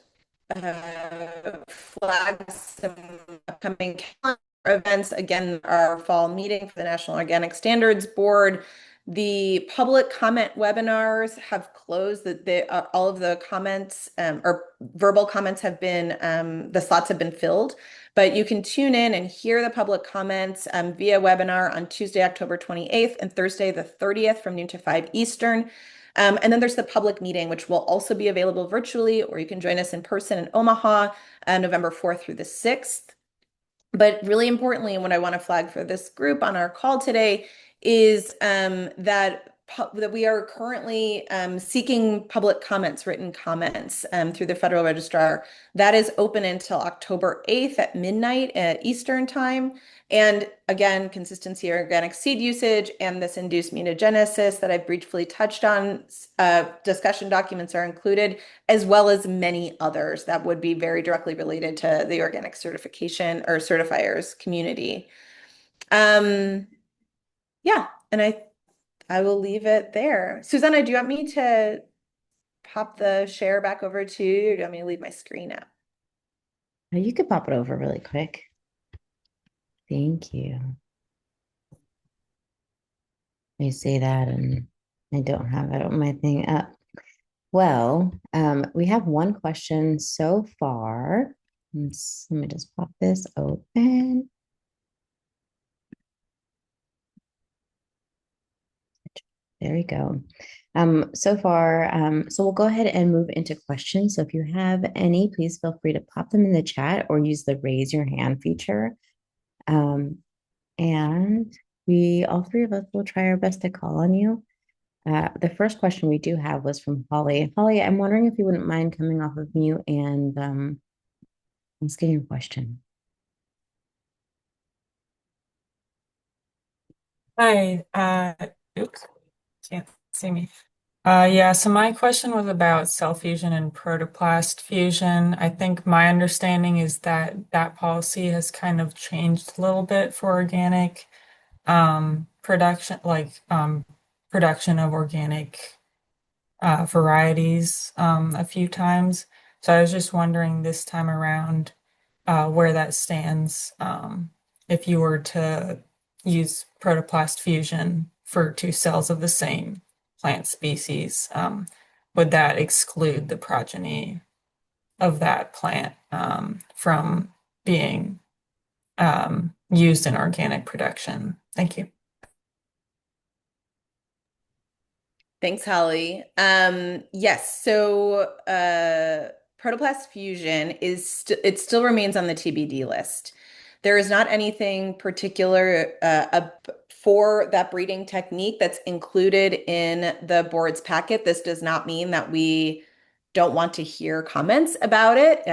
flag some upcoming calendar events. Again, our fall meeting for the National Organic Standards Board. The public comment webinars have closed. All of the comments or verbal comments have been, the slots have been filled. But you can tune in and hear the public comments via webinar on Tuesday, October 28th and Thursday, the 30th from noon to 5 Eastern. And then there's the public meeting, which will also be available virtually, or you can join us in person in Omaha, November 4th through the 6th. But really importantly, and what I want to flag for this group on our call today is that we are currently seeking public comments, written comments through the Federal Registrar. That is open until October 8th at midnight at Eastern Time. And again, consistency of organic seed usage and this induced mutagenesis that I've briefly touched on, discussion documents are included, as well as many others that would be very directly related to the organic certification or certifiers community. Yeah, and I will leave it there. Susanna, do you want me to pop the share back over to you, or do you want me to leave my screen up? You could pop it over really quick. Thank you. I say that and I don't have it on my thing up. Well, we have one question so far. Let me just pop this open. There we go. So far, so we'll go ahead and move into questions. So if you have any, please feel free to pop them in the chat or use the raise your hand feature. And all three of us will try our best to call on you. The first question we do have was from Holly. Holly, I'm wondering if you wouldn't mind coming off of mute and asking your question. Hi, oops, can't see me. Yeah, so my question was about cell fusion and protoplast fusion. I think my understanding is that that policy has kind of changed a little bit for organic production, production of organic varieties a few times. So I was just wondering this time around where that stands. If you were to use protoplast fusion for two cells of the same plant species, would that exclude the progeny of that plant from being used in organic production? Thank you. Thanks, Holly. Yes, so protoplast fusion it still remains on the TBD list. There is not anything particular for that breeding technique that's included in the board's packet. This does not mean that we don't want to hear comments about it,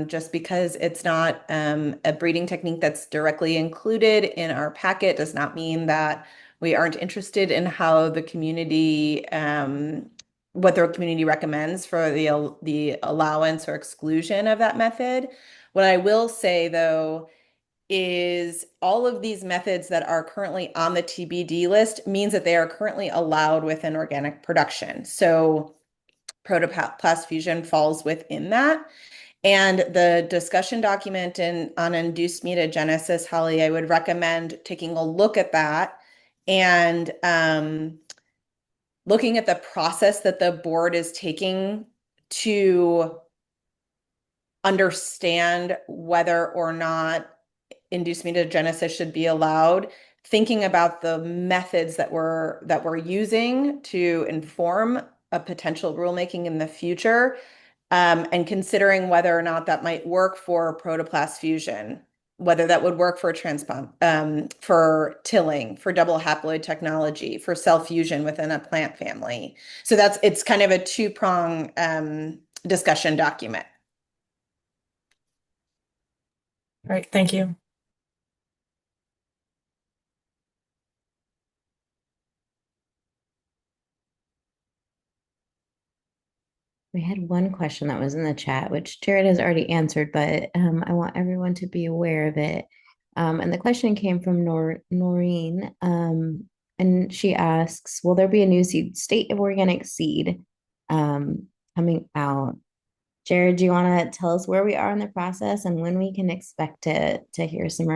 just because it's not a breeding technique that's directly included in our packet does not mean that we aren't interested in how the community, what the community recommends for the allowance or exclusion of that method. What I will say, though, is all of these methods that are currently on the TBD list means that they are currently allowed within organic production. So protoplast fusion falls within that. And the discussion document on induced mutagenesis, Holly, I would recommend taking a look at that and looking at the process that the board is taking to understand whether or not induced mutagenesis should be allowed, thinking about the methods that we're using to inform a potential rulemaking in the future, and considering whether or not that might work for protoplast fusion, whether that would work for transplant, for tilling, for double haploid technology, for cell fusion within a plant family. So it's kind of a two-prong discussion document. All right, thank you. We had one question that was in the chat, which Jared has already answered, but I want everyone to be aware of it. And the question came from Noreen. And she asks, will there be a new state of organic seed coming out? Jared, do you want to tell us where we are in the process and when we can expect to hear some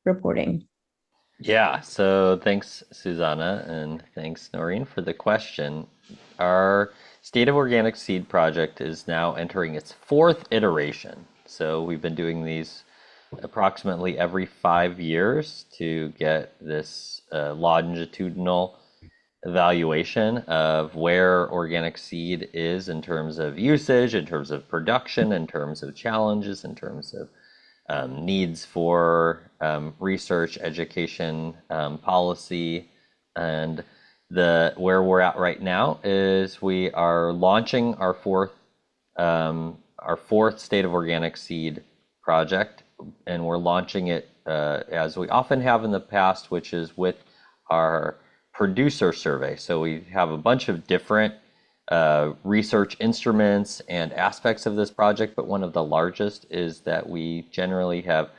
reporting? Yeah, so thanks, Susanna, and thanks, Noreen, for the question. Our State of Organic Seed project is now entering its fourth iteration. So we've been doing these approximately every 5 years to get this longitudinal evaluation of where organic seed is in terms of usage, in terms of production, in terms of challenges, in terms of needs for research, education, policy, and the where we're at right now is we are launching our fourth State of Organic Seed project, and we're launching it as we often have in the past, which is with our producer survey. So we have a bunch of different research instruments and aspects of this project, but one of the largest is that we generally have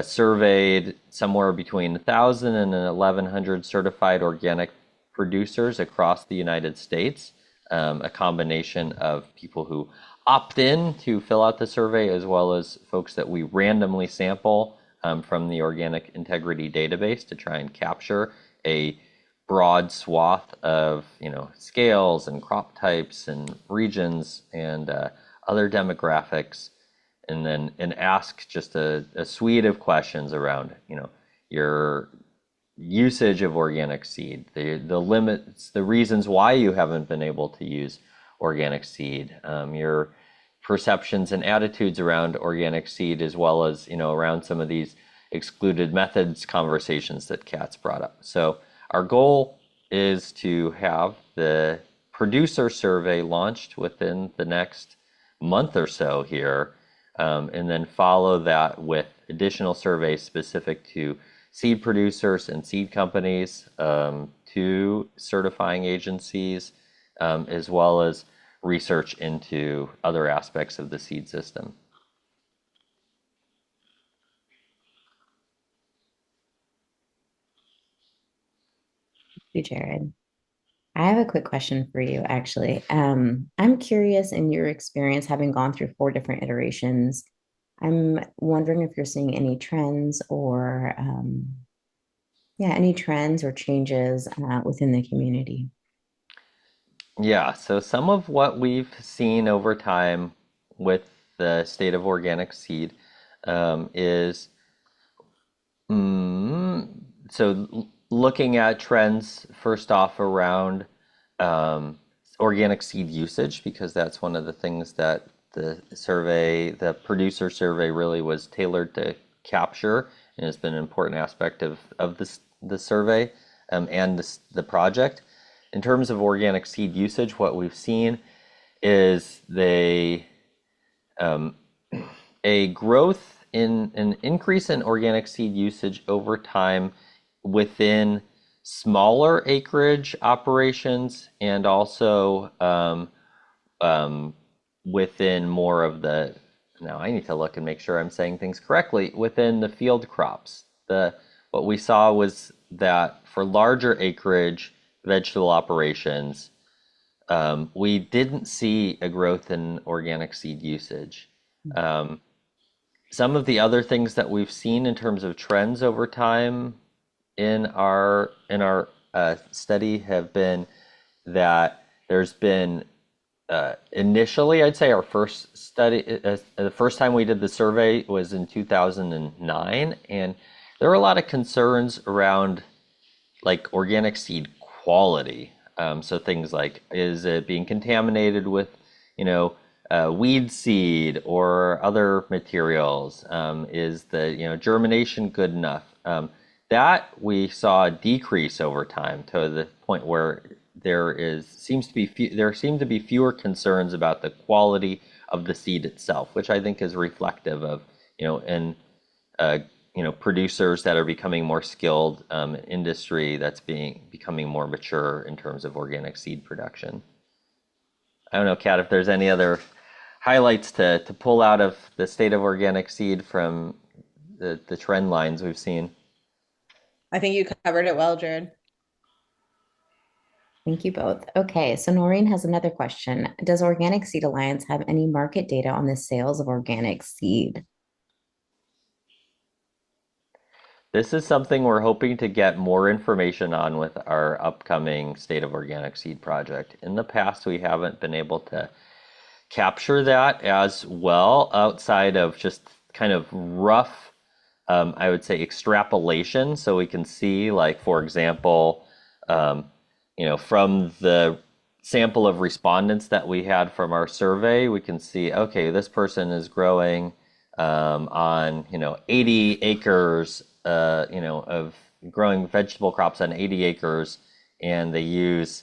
surveyed somewhere between 1,000 and 1,100 certified organic producers across the United States, a combination of people who opt in to fill out the survey, as well as folks that we randomly sample from the Organic Integrity Database to try and capture a broad swath of scales and crop types and regions and other demographics, and then ask just a suite of questions around your usage of organic seed, the limits, the reasons why you haven't been able to use organic seed, your perceptions and attitudes around organic seed, as well as around some of these excluded methods conversations that Kat's brought up. So our goal is to have the producer survey launched within the next month or so here, and then follow that with additional surveys specific to seed producers and seed companies, to certifying agencies, as well as research into other aspects of the seed system. You, Jared. I have a quick question for you, actually. I'm curious in your experience, having gone through four different iterations, I'm wondering if you're seeing any trends or, yeah, any trends or changes within the community. Yeah, so some of what we've seen over time with the State of Organic Seed is looking at trends first off around organic seed usage, because that's one of the things that the producer survey really was tailored to capture, and has been an important aspect of the survey and the project. In terms of organic seed usage, what we've seen is a growth in an increase in organic seed usage over time within smaller acreage operations, and also within more of the, now I need to look and make sure I'm saying things correctly, within the field crops. What we saw was that for larger acreage vegetable operations, we didn't see a growth in organic seed usage. Some of the other things that we've seen in terms of trends over time in our study have been that there's been initially, I'd say our first study, the first time we did the survey was in 2009, and there were a lot of concerns around like organic seed quality. So things like, is it being contaminated with, weed seed or other materials? Is the, germination good enough? That we saw a decrease over time to the point where there seem to be fewer concerns about the quality of the seed itself, which I think is reflective of, producers that are becoming more skilled, industry that's becoming more mature in terms of organic seed production. I don't know, Kat, if there's any other highlights to pull out of the State of Organic Seed from the trend lines we've seen. I think you covered it well, Jared. Thank you both. Okay, so Noreen has another question. Does Organic Seed Alliance have any market data on the sales of organic seed? This is something we're hoping to get more information on with our upcoming State of Organic Seed project. In the past, we haven't been able to capture that as well outside of just kind of rough, I would say, extrapolation. So we can see, like, for example, um, from the sample of respondents that we had from our survey, we can see, okay, this person is growing on, 80 acres, of growing vegetable crops on 80 acres, and they use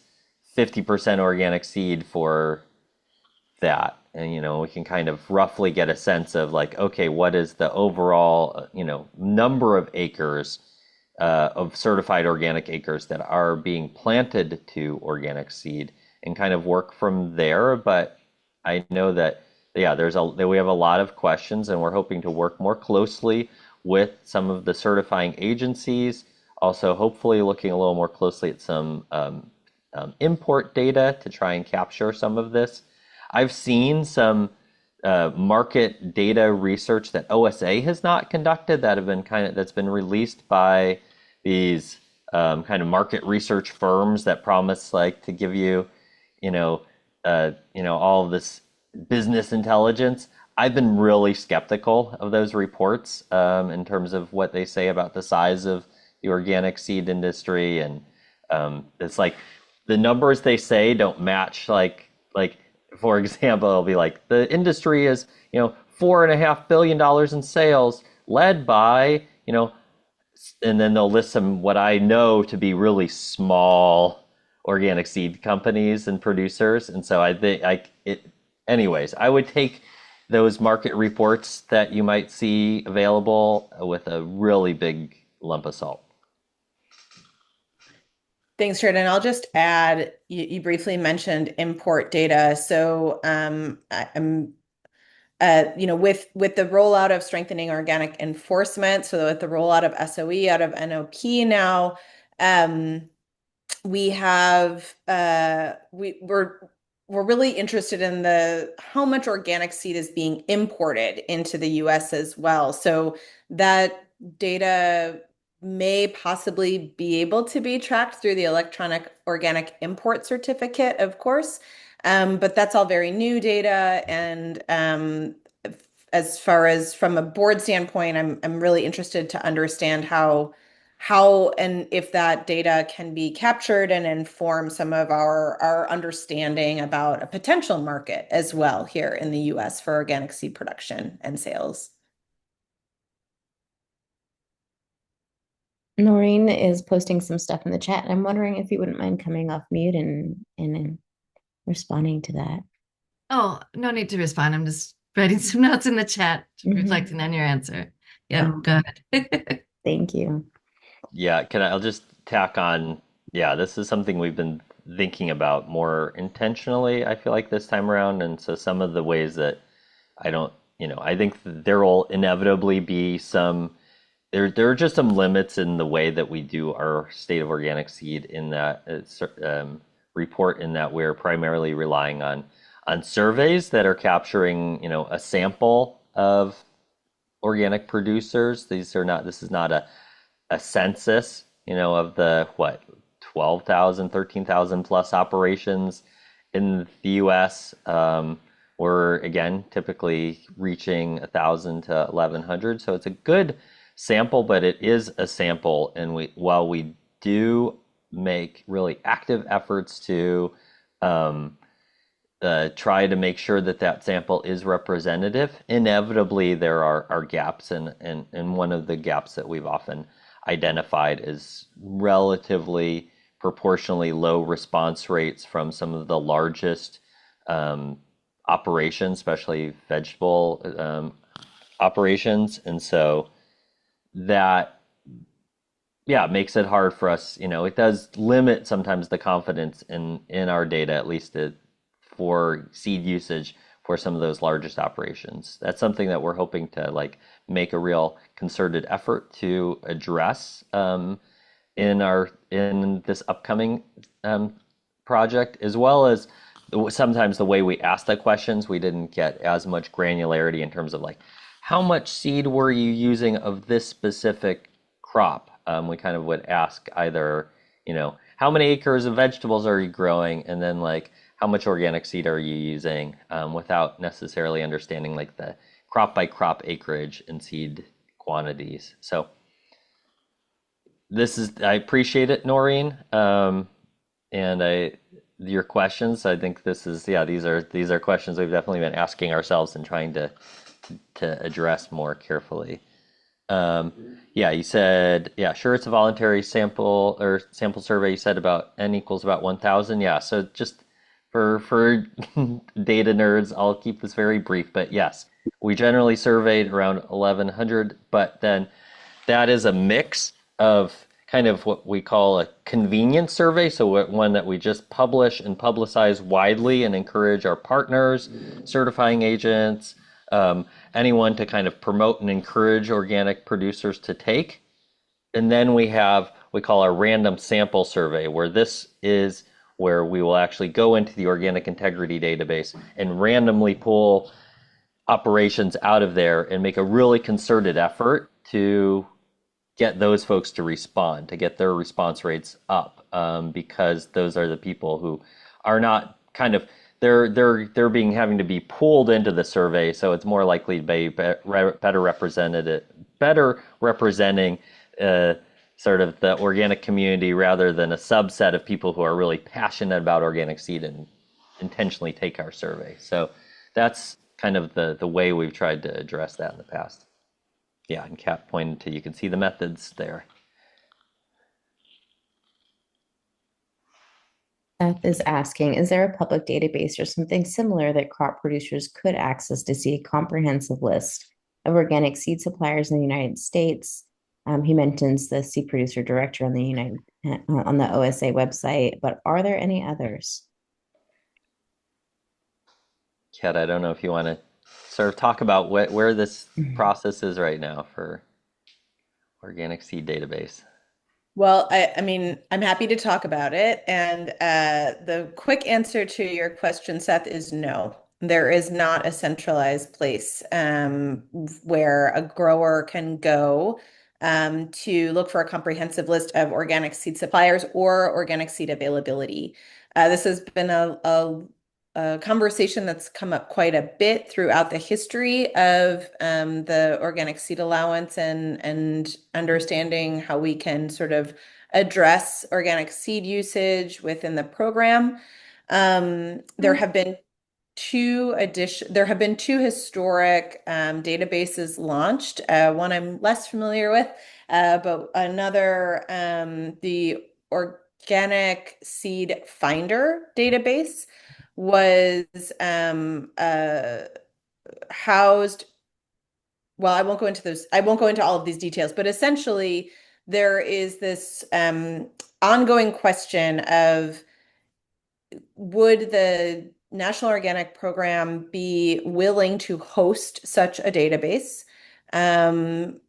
50% organic seed for that. And, we can kind of roughly get a sense of like, okay, what is the overall, number of acres of certified organic acres that are being planted to organic seed and kind of work from there. But I know that, yeah, we have a lot of questions and we're hoping to work more closely with some of the certifying agencies. Also, hopefully looking a little more closely at some import data to try and capture some of this. I've seen some market data research that OSA has not conducted that's been released by these kind of market research firms that promise like to give you, all of this business intelligence. I've been really skeptical of those reports in terms of what they say about the size of the organic seed industry, and it's like the numbers they say don't match. Like for example, it'll be like the industry is $4.5 billion in sales, led by and then they'll list some what I know to be really small organic seed companies and producers. And so I think anyways, I would take those market reports that you might see available with a really big lump of salt. Thanks, Jared. And I'll just add, you briefly mentioned import data. So I'm with the rollout of strengthening organic enforcement, so with the rollout of SOE out of NOP now, we have we're really interested in the how much organic seed is being imported into the US as well. So that data may possibly be able to be tracked through the electronic organic import certificate, of course. But that's all very new data. And as far as from a board standpoint, I'm really interested to understand how and if that data can be captured and inform some of our understanding about a potential market as well here in the US for organic seed production and sales. Noreen is posting some stuff in the chat, and I'm wondering if you wouldn't mind coming off mute and responding to that. Oh, no need to respond. I'm just writing some notes in the chat, reflecting on your answer. Yep, go ahead. Thank you. Yeah, I'll just tack on. Yeah, this is something we've been thinking about more intentionally, I feel like this time around. And so some of the ways that I don't, I think there will inevitably be there are just some limits in the way that we do our state of organic seed in that report, in that we're primarily relying on surveys that are capturing, a sample of organic producers. This is not a census, of the 12,000, 13,000 plus operations in the US. We're again typically reaching 1,000 to 1,100. So it's a good sample, but it is a sample. And while we do make really active efforts to try to make sure that sample is representative, inevitably there are gaps, and one of the gaps that we've often identified is relatively proportionally low response rates from some of the largest operations, especially vegetable operations. And so that, yeah, makes it hard for us. It does limit sometimes the confidence in our data, at least for seed usage for some of those largest operations. That's something that we're hoping to make a real concerted effort to address in this upcoming project, as well as sometimes the way we asked the questions, we didn't get as much granularity in terms of like how much seed were you using of this specific crop. We kind of would ask either, how many acres of vegetables are you growing, and then like how much organic seed are you using, without necessarily understanding like the crop by crop acreage and seed quantities. So I appreciate it, Noreen. And your questions, I think these are questions we've definitely been asking ourselves and trying to address more carefully. Yeah, you said, yeah, sure, it's a voluntary sample survey. You said about N equals about 1,000. Yeah, so just for data nerds, I'll keep this very brief, but yes, we generally surveyed around 1,100, but then that is a mix of kind of what we call a convenience survey. So one that we just publish and publicize widely and encourage our partners, certifying agents, anyone to kind of promote and encourage organic producers to take. And then we call our random sample survey, where this is where we will actually go into the organic integrity database and randomly pull operations out of there and make a really concerted effort to get those folks to respond, to get their response rates up, because those are the people who are not kind of they're being having to be pulled into the survey, so it's more likely to be better representing sort of the organic community rather than a subset of people who are really passionate about organic seed and intentionally take our survey. So that's kind of the way we've tried to address that in the past. Yeah, and Kat pointed to, you can see the methods there. Seth is asking, is there a public database or something similar that crop producers could access to see a comprehensive list of organic seed suppliers in the United States? He mentions the seed producer directory on the OSA website, but are there any others? Kat, I don't know if you want to sort of talk about where this process is right now for organic seed database. Well, I mean, I'm happy to talk about it. And the quick answer to your question, Seth, is no. There is not a centralized place where a grower can go to look for a comprehensive list of organic seed suppliers or organic seed availability. This has been a conversation that's come up quite a bit throughout the history of the organic seed allowance and understanding how we can sort of address organic seed usage within the program. There have been there have been two historic databases launched. One I'm less familiar with, but another, the Organic Seed Finder database was housed. Well, I won't go into all of these details, but essentially there is this ongoing question of, would the National Organic Program be willing to host such a database? And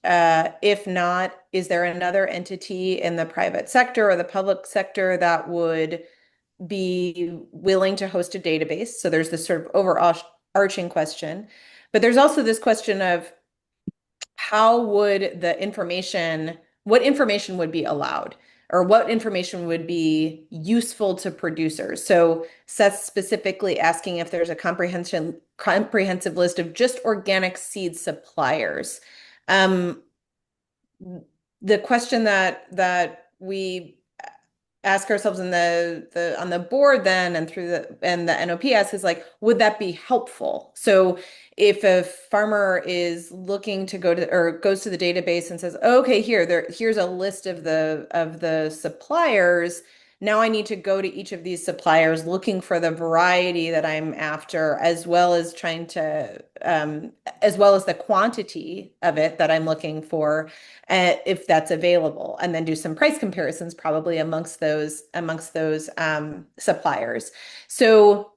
if not, is there another entity in the private sector or the public sector that would be willing to host a database? So there's this sort of overarching question. But there's also this question of, how would what information would be allowed, or what information would be useful to producers? So Seth's specifically asking if there's a comprehensive list of just organic seed suppliers. The question that we ask ourselves on the board then and through the NOPS is like, would that be helpful? So if a farmer is looking to go to or goes to the database and says, okay, here's a list of the suppliers. Now I need to go to each of these suppliers looking for the variety that I'm after, as well as as well as the quantity of it that I'm looking for, if that's available, and then do some price comparisons probably amongst those suppliers. So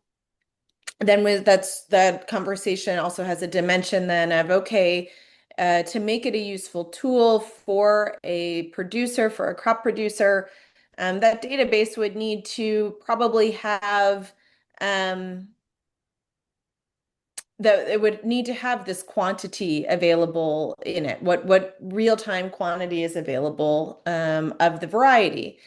then that conversation also has a dimension then of, okay, to make it a useful tool for a producer, for a crop producer, that database would need to probably have it would need to have this quantity available in it. What real-time quantity is available of the variety.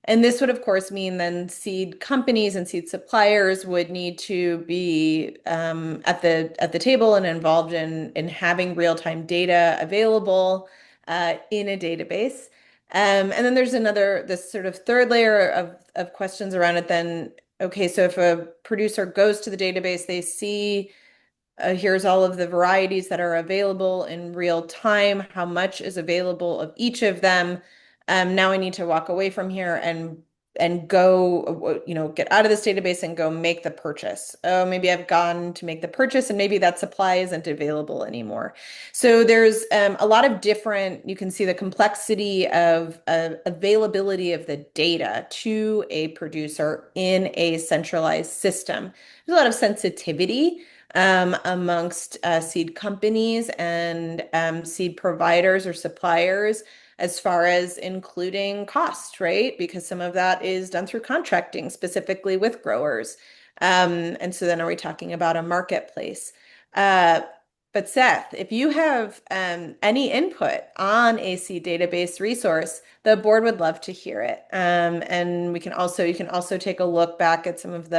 And this would, of course, mean then seed companies and seed suppliers would need to be at the table and involved in having real-time data available in a database. And then there's this sort of third layer of questions around it. Then, okay, so if a producer goes to the database, they see here's all of the varieties that are available in real time, how much is available of each of them. Now I need to walk away from here and go, get out of this database and go make the purchase. Oh, maybe I've gone to make the purchase and maybe that supply isn't available anymore. So there's a lot of different, you can see the complexity of availability of the data to a producer in a centralized system. There's a lot of sensitivity amongst seed companies and seed providers or suppliers as far as including cost, right? Because some of that is done through contracting specifically with growers. And so then are we talking about a marketplace? But Seth, if you have any input on a seed database resource, the board would love to hear it. And you can also take a look back at some of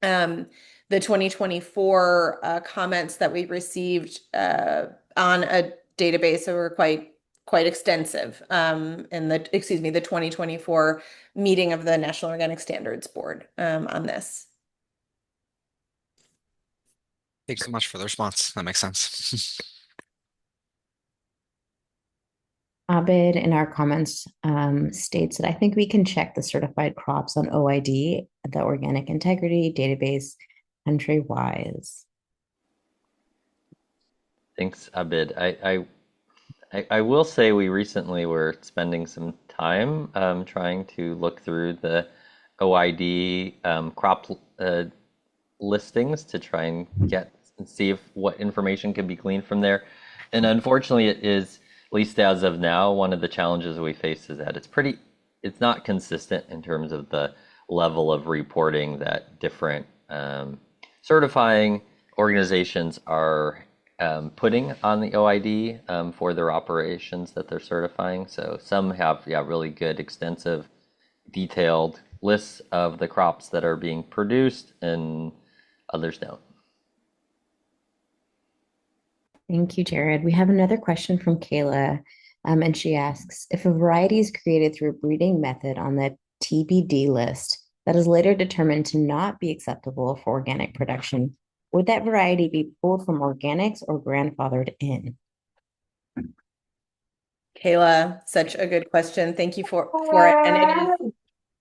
um, the 2024 comments that we received on a database that were quite extensive in the 2024 meeting of the National Organic Standards Board on this. Thanks so much for the response. That makes sense. Abid in our comments states that I think we can check the certified crops on OID, the Organic Integrity Database, country-wise. Thanks, Abid. I will say we recently were spending some time trying to look through the OID crop listings to try and see if what information can be gleaned from there. And unfortunately, it is, at least as of now, one of the challenges we face is that it's not consistent in terms of the level of reporting that different certifying organizations are putting on the OID for their operations that they're certifying. So some have really good, extensive, detailed lists of the crops that are being produced, and others don't. Thank you, Jared. We have another question from Kayla, and she asks, if a variety is created through a breeding method on the TBD list that is later determined to not be acceptable for organic production, would that variety be pulled from organics or grandfathered in? Kayla, such a good question. Thank you for it.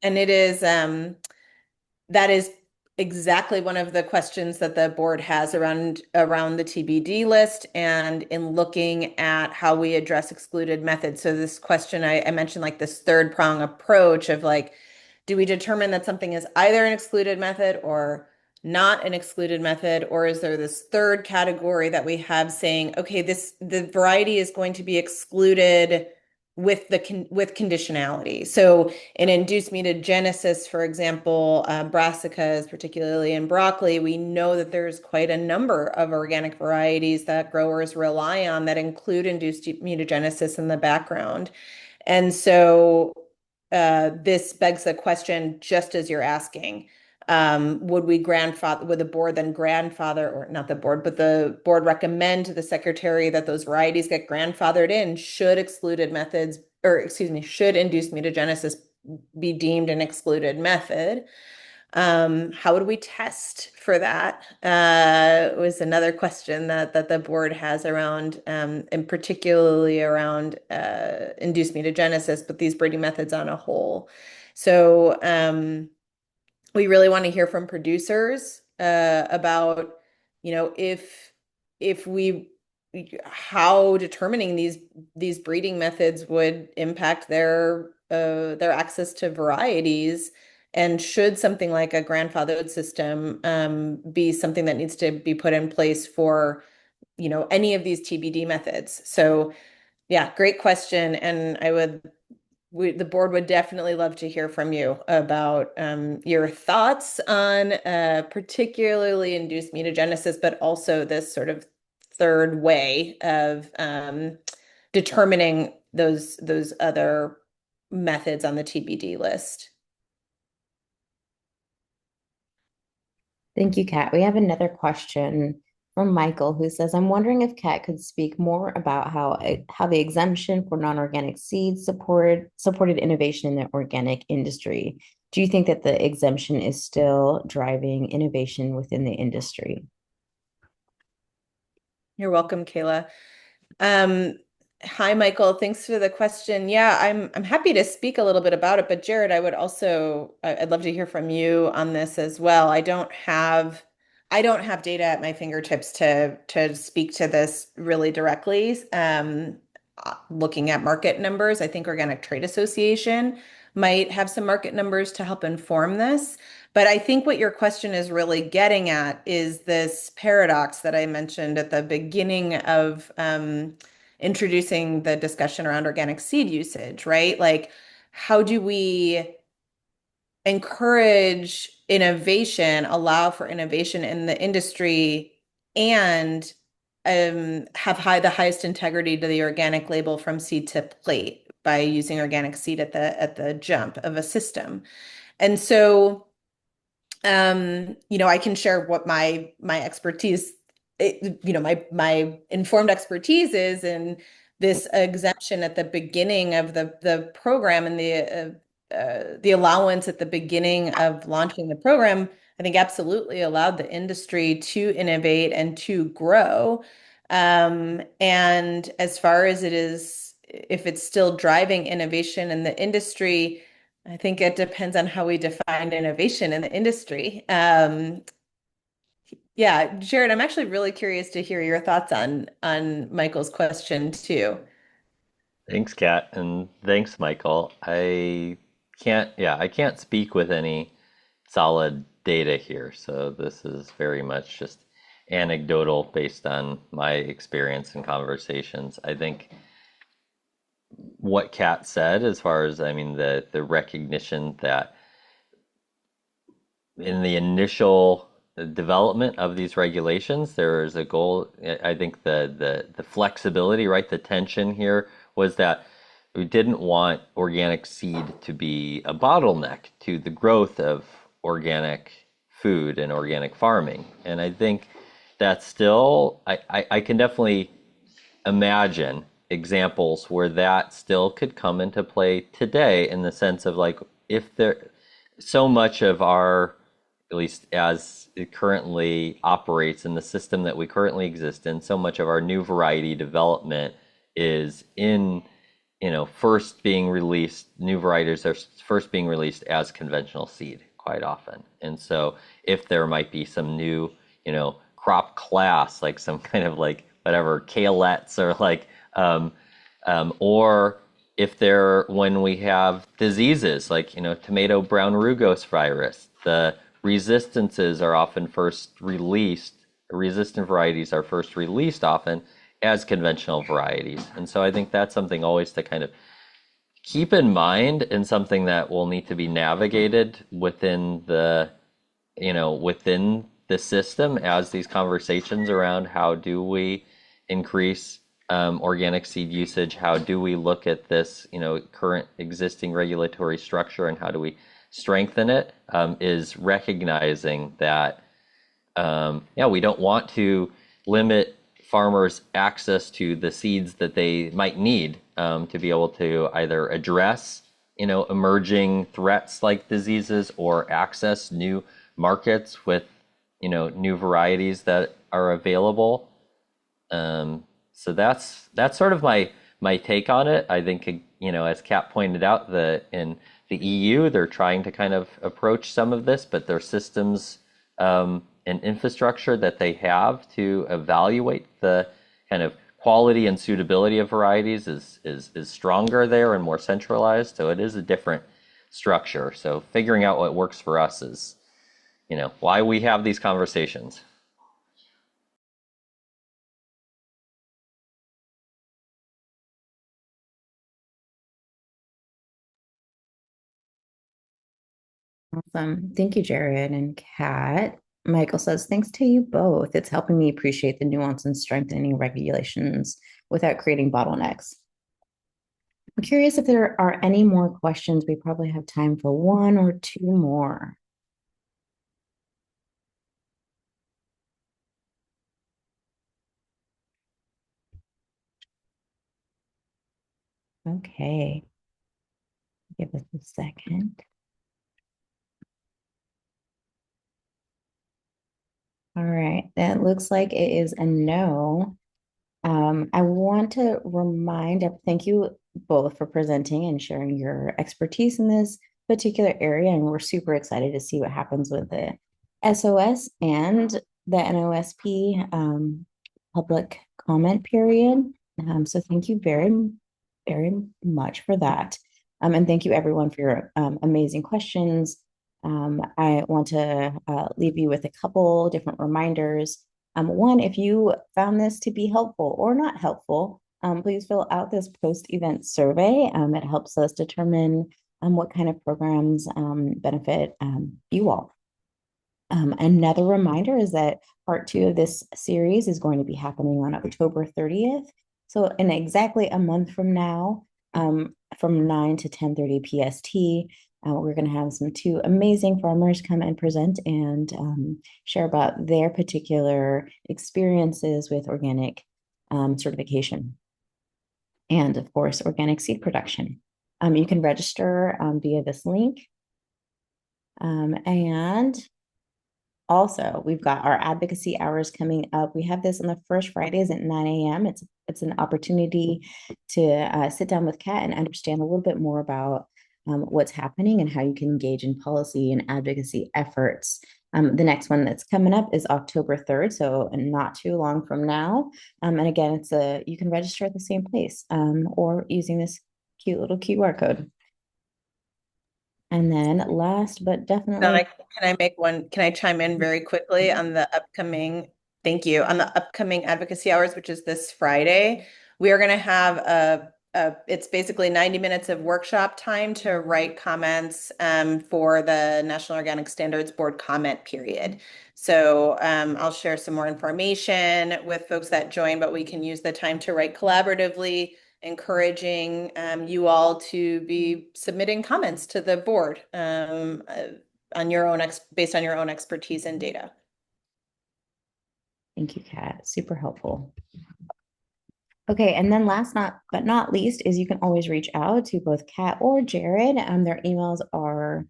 And it is that is exactly one of the questions that the board has around the TBD list and in looking at how we address excluded methods. So this question, I mentioned like this third prong approach of like, do we determine that something is either an excluded method or not an excluded method, or is there this third category that we have saying, okay, the variety is going to be excluded with conditionality. So in induced mutagenesis, for example, brassicas, particularly in broccoli, we know that there's quite a number of organic varieties that growers rely on that include induced mutagenesis in the background. And so this begs the question, just as you're asking, would the board then grandfather, or not the board, but the board recommend to the secretary that those varieties get grandfathered in should should induced mutagenesis be deemed an excluded method? How would we test for that? Was another question that the board has around, and particularly around induced mutagenesis, but these breeding methods on a whole. So we really want to hear from producers about, if we how determining these breeding methods would impact their access to varieties, and should something like a grandfathered system be something that needs to be put in place for any of these TBD methods. So yeah, great question. And the board would definitely love to hear from you about your thoughts on particularly induced mutagenesis, but also this sort of third way of determining those other methods on the TBD list. Thank you, Kat. We have another question from Michael who says, I'm wondering if Kat could speak more about how the exemption for non-organic seeds supported innovation in the organic industry. Do you think that the exemption is still driving innovation within the industry? You're welcome, Kayla. Um, Hi, Michael. Thanks for the question. Yeah, I'm happy to speak a little bit about it, but Jared, I'd love to hear from you on this as well. I don't have data at my fingertips to speak to this really directly. Looking at market numbers, I think Organic Trade Association might have some market numbers to help inform this. But I think what your question is really getting at is this paradox that I mentioned at the beginning of introducing the discussion around organic seed usage, right? Like, how do we encourage innovation, allow for innovation in the industry, and have the highest integrity to the organic label from seed to plate by using organic seed at the jump of a system? And so I can share what my expertise, my informed expertise is in this exemption at the beginning of the program, and the allowance at the beginning of launching the program, I think absolutely allowed the industry to innovate and to grow. And as far as if it's still driving innovation in the industry, I think it depends on how we define innovation in the industry. Yeah, Jared, I'm actually really curious to hear your thoughts on Michael's question too. Thanks, Kat, and thanks, Michael. I can't speak with any solid data here, so this is very much just anecdotal based on my experience and conversations. I think what Kat said, as far as I mean, the recognition that in the initial development of these regulations, there is a goal. I think the flexibility, right? The tension here was that we didn't want organic seed to be a bottleneck to the growth of organic food and organic farming. And I think that's still, I can definitely imagine examples where that still could come into play today, in the sense of like, if there, so much of our, at least as it currently operates in the system that we currently exist in, so much of our new variety development is in, first being released, new varieties are first being released as conventional seed quite often. And so if there might be some new, crop class, like some kind of like whatever, kalettes, or like, or if when we have diseases like, tomato brown rugose virus, the resistances are often first released, resistant varieties are first released often as conventional varieties. And so I think that's something always to kind of keep in mind, and something that will need to be navigated within within the system, as these conversations around how do we increase organic seed usage, how do we look at this, current existing regulatory structure, and how do we strengthen it, is recognizing that, we don't want to limit farmers' access to the seeds that they might need to be able to either address, emerging threats like diseases, or access new markets with, new varieties that are available. So that's sort of my take on it. I think, as Kat pointed out, in the EU, they're trying to kind of approach some of this, but their systems and infrastructure that they have to evaluate the kind of quality and suitability of varieties is stronger there and more centralized. So it is a different structure. So figuring out what works for us is, why we have these conversations. Awesome. Thank you, Jared and Kat. Michael says, thanks to you both. It's helping me appreciate the nuance and strengthening regulations without creating bottlenecks. I'm curious if there are any more questions. We probably have time for one or two more. Okay. Give us a second. All right. That looks like it is a no. I want to thank you both for presenting and sharing your expertise in this particular area. And we're super excited to see what happens with the SOS and the NOSP public comment period. So thank you very much for that. And thank you everyone for your amazing questions. I want to leave you with a couple different reminders. One, if you found this to be helpful or not helpful, please fill out this post-event survey. It helps us determine what kind of programs benefit you all. Another reminder is that part 2 of this series is going to be happening on October 30th. So in exactly a month from now, from 9 to 10:30 PST, we're going to have some 2 amazing farmers come and present and share about their particular experiences with organic certification and, of course, organic seed production. You can register via this link. And also, we've got our advocacy hours coming up. We have this on the first Fridays at 9 a.m. It's an opportunity to sit down with Kat and understand a little bit more about what's happening and how you can engage in policy and advocacy efforts. The next one that's coming up is October 3rd, so not too long from now. And again, you can register at the same place or using this cute little QR code. And then last but definitely, Can I chime in very quickly on the upcoming, thank you, on the upcoming advocacy hours, which is this Friday? We are going to have it's basically 90 minutes of workshop time to write comments for the National Organic Standards Board comment period. So I'll share some more information with folks that join, but we can use the time to write collaboratively, encouraging you all to be submitting comments to the board on your own based on your own expertise and data. thank you, Kat. Super helpful. Okay, and then last but not least is you can always reach out to both Kat or Jared. Their emails are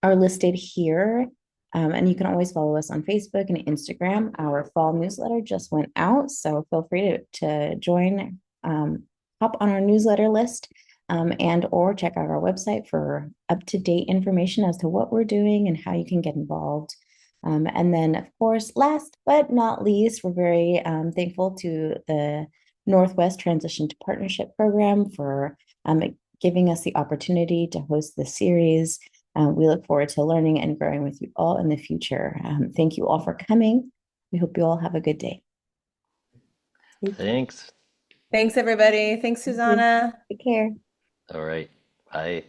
listed here. And you can always follow us on Facebook and Instagram. Our fall newsletter just went out, so feel free to join, hop on our newsletter list, and or check out our website for up-to-date information as to what we're doing and how you can get involved. And then, of course, last but not least, we're very thankful to the Northwest Transition to Partnership Program for giving us the opportunity to host this series. We look forward to learning and growing with you all in the future. Thank you all for coming. We hope you all have a good day. Thanks. Thanks, everybody. Thanks, Susanna. Take care. All right. Bye.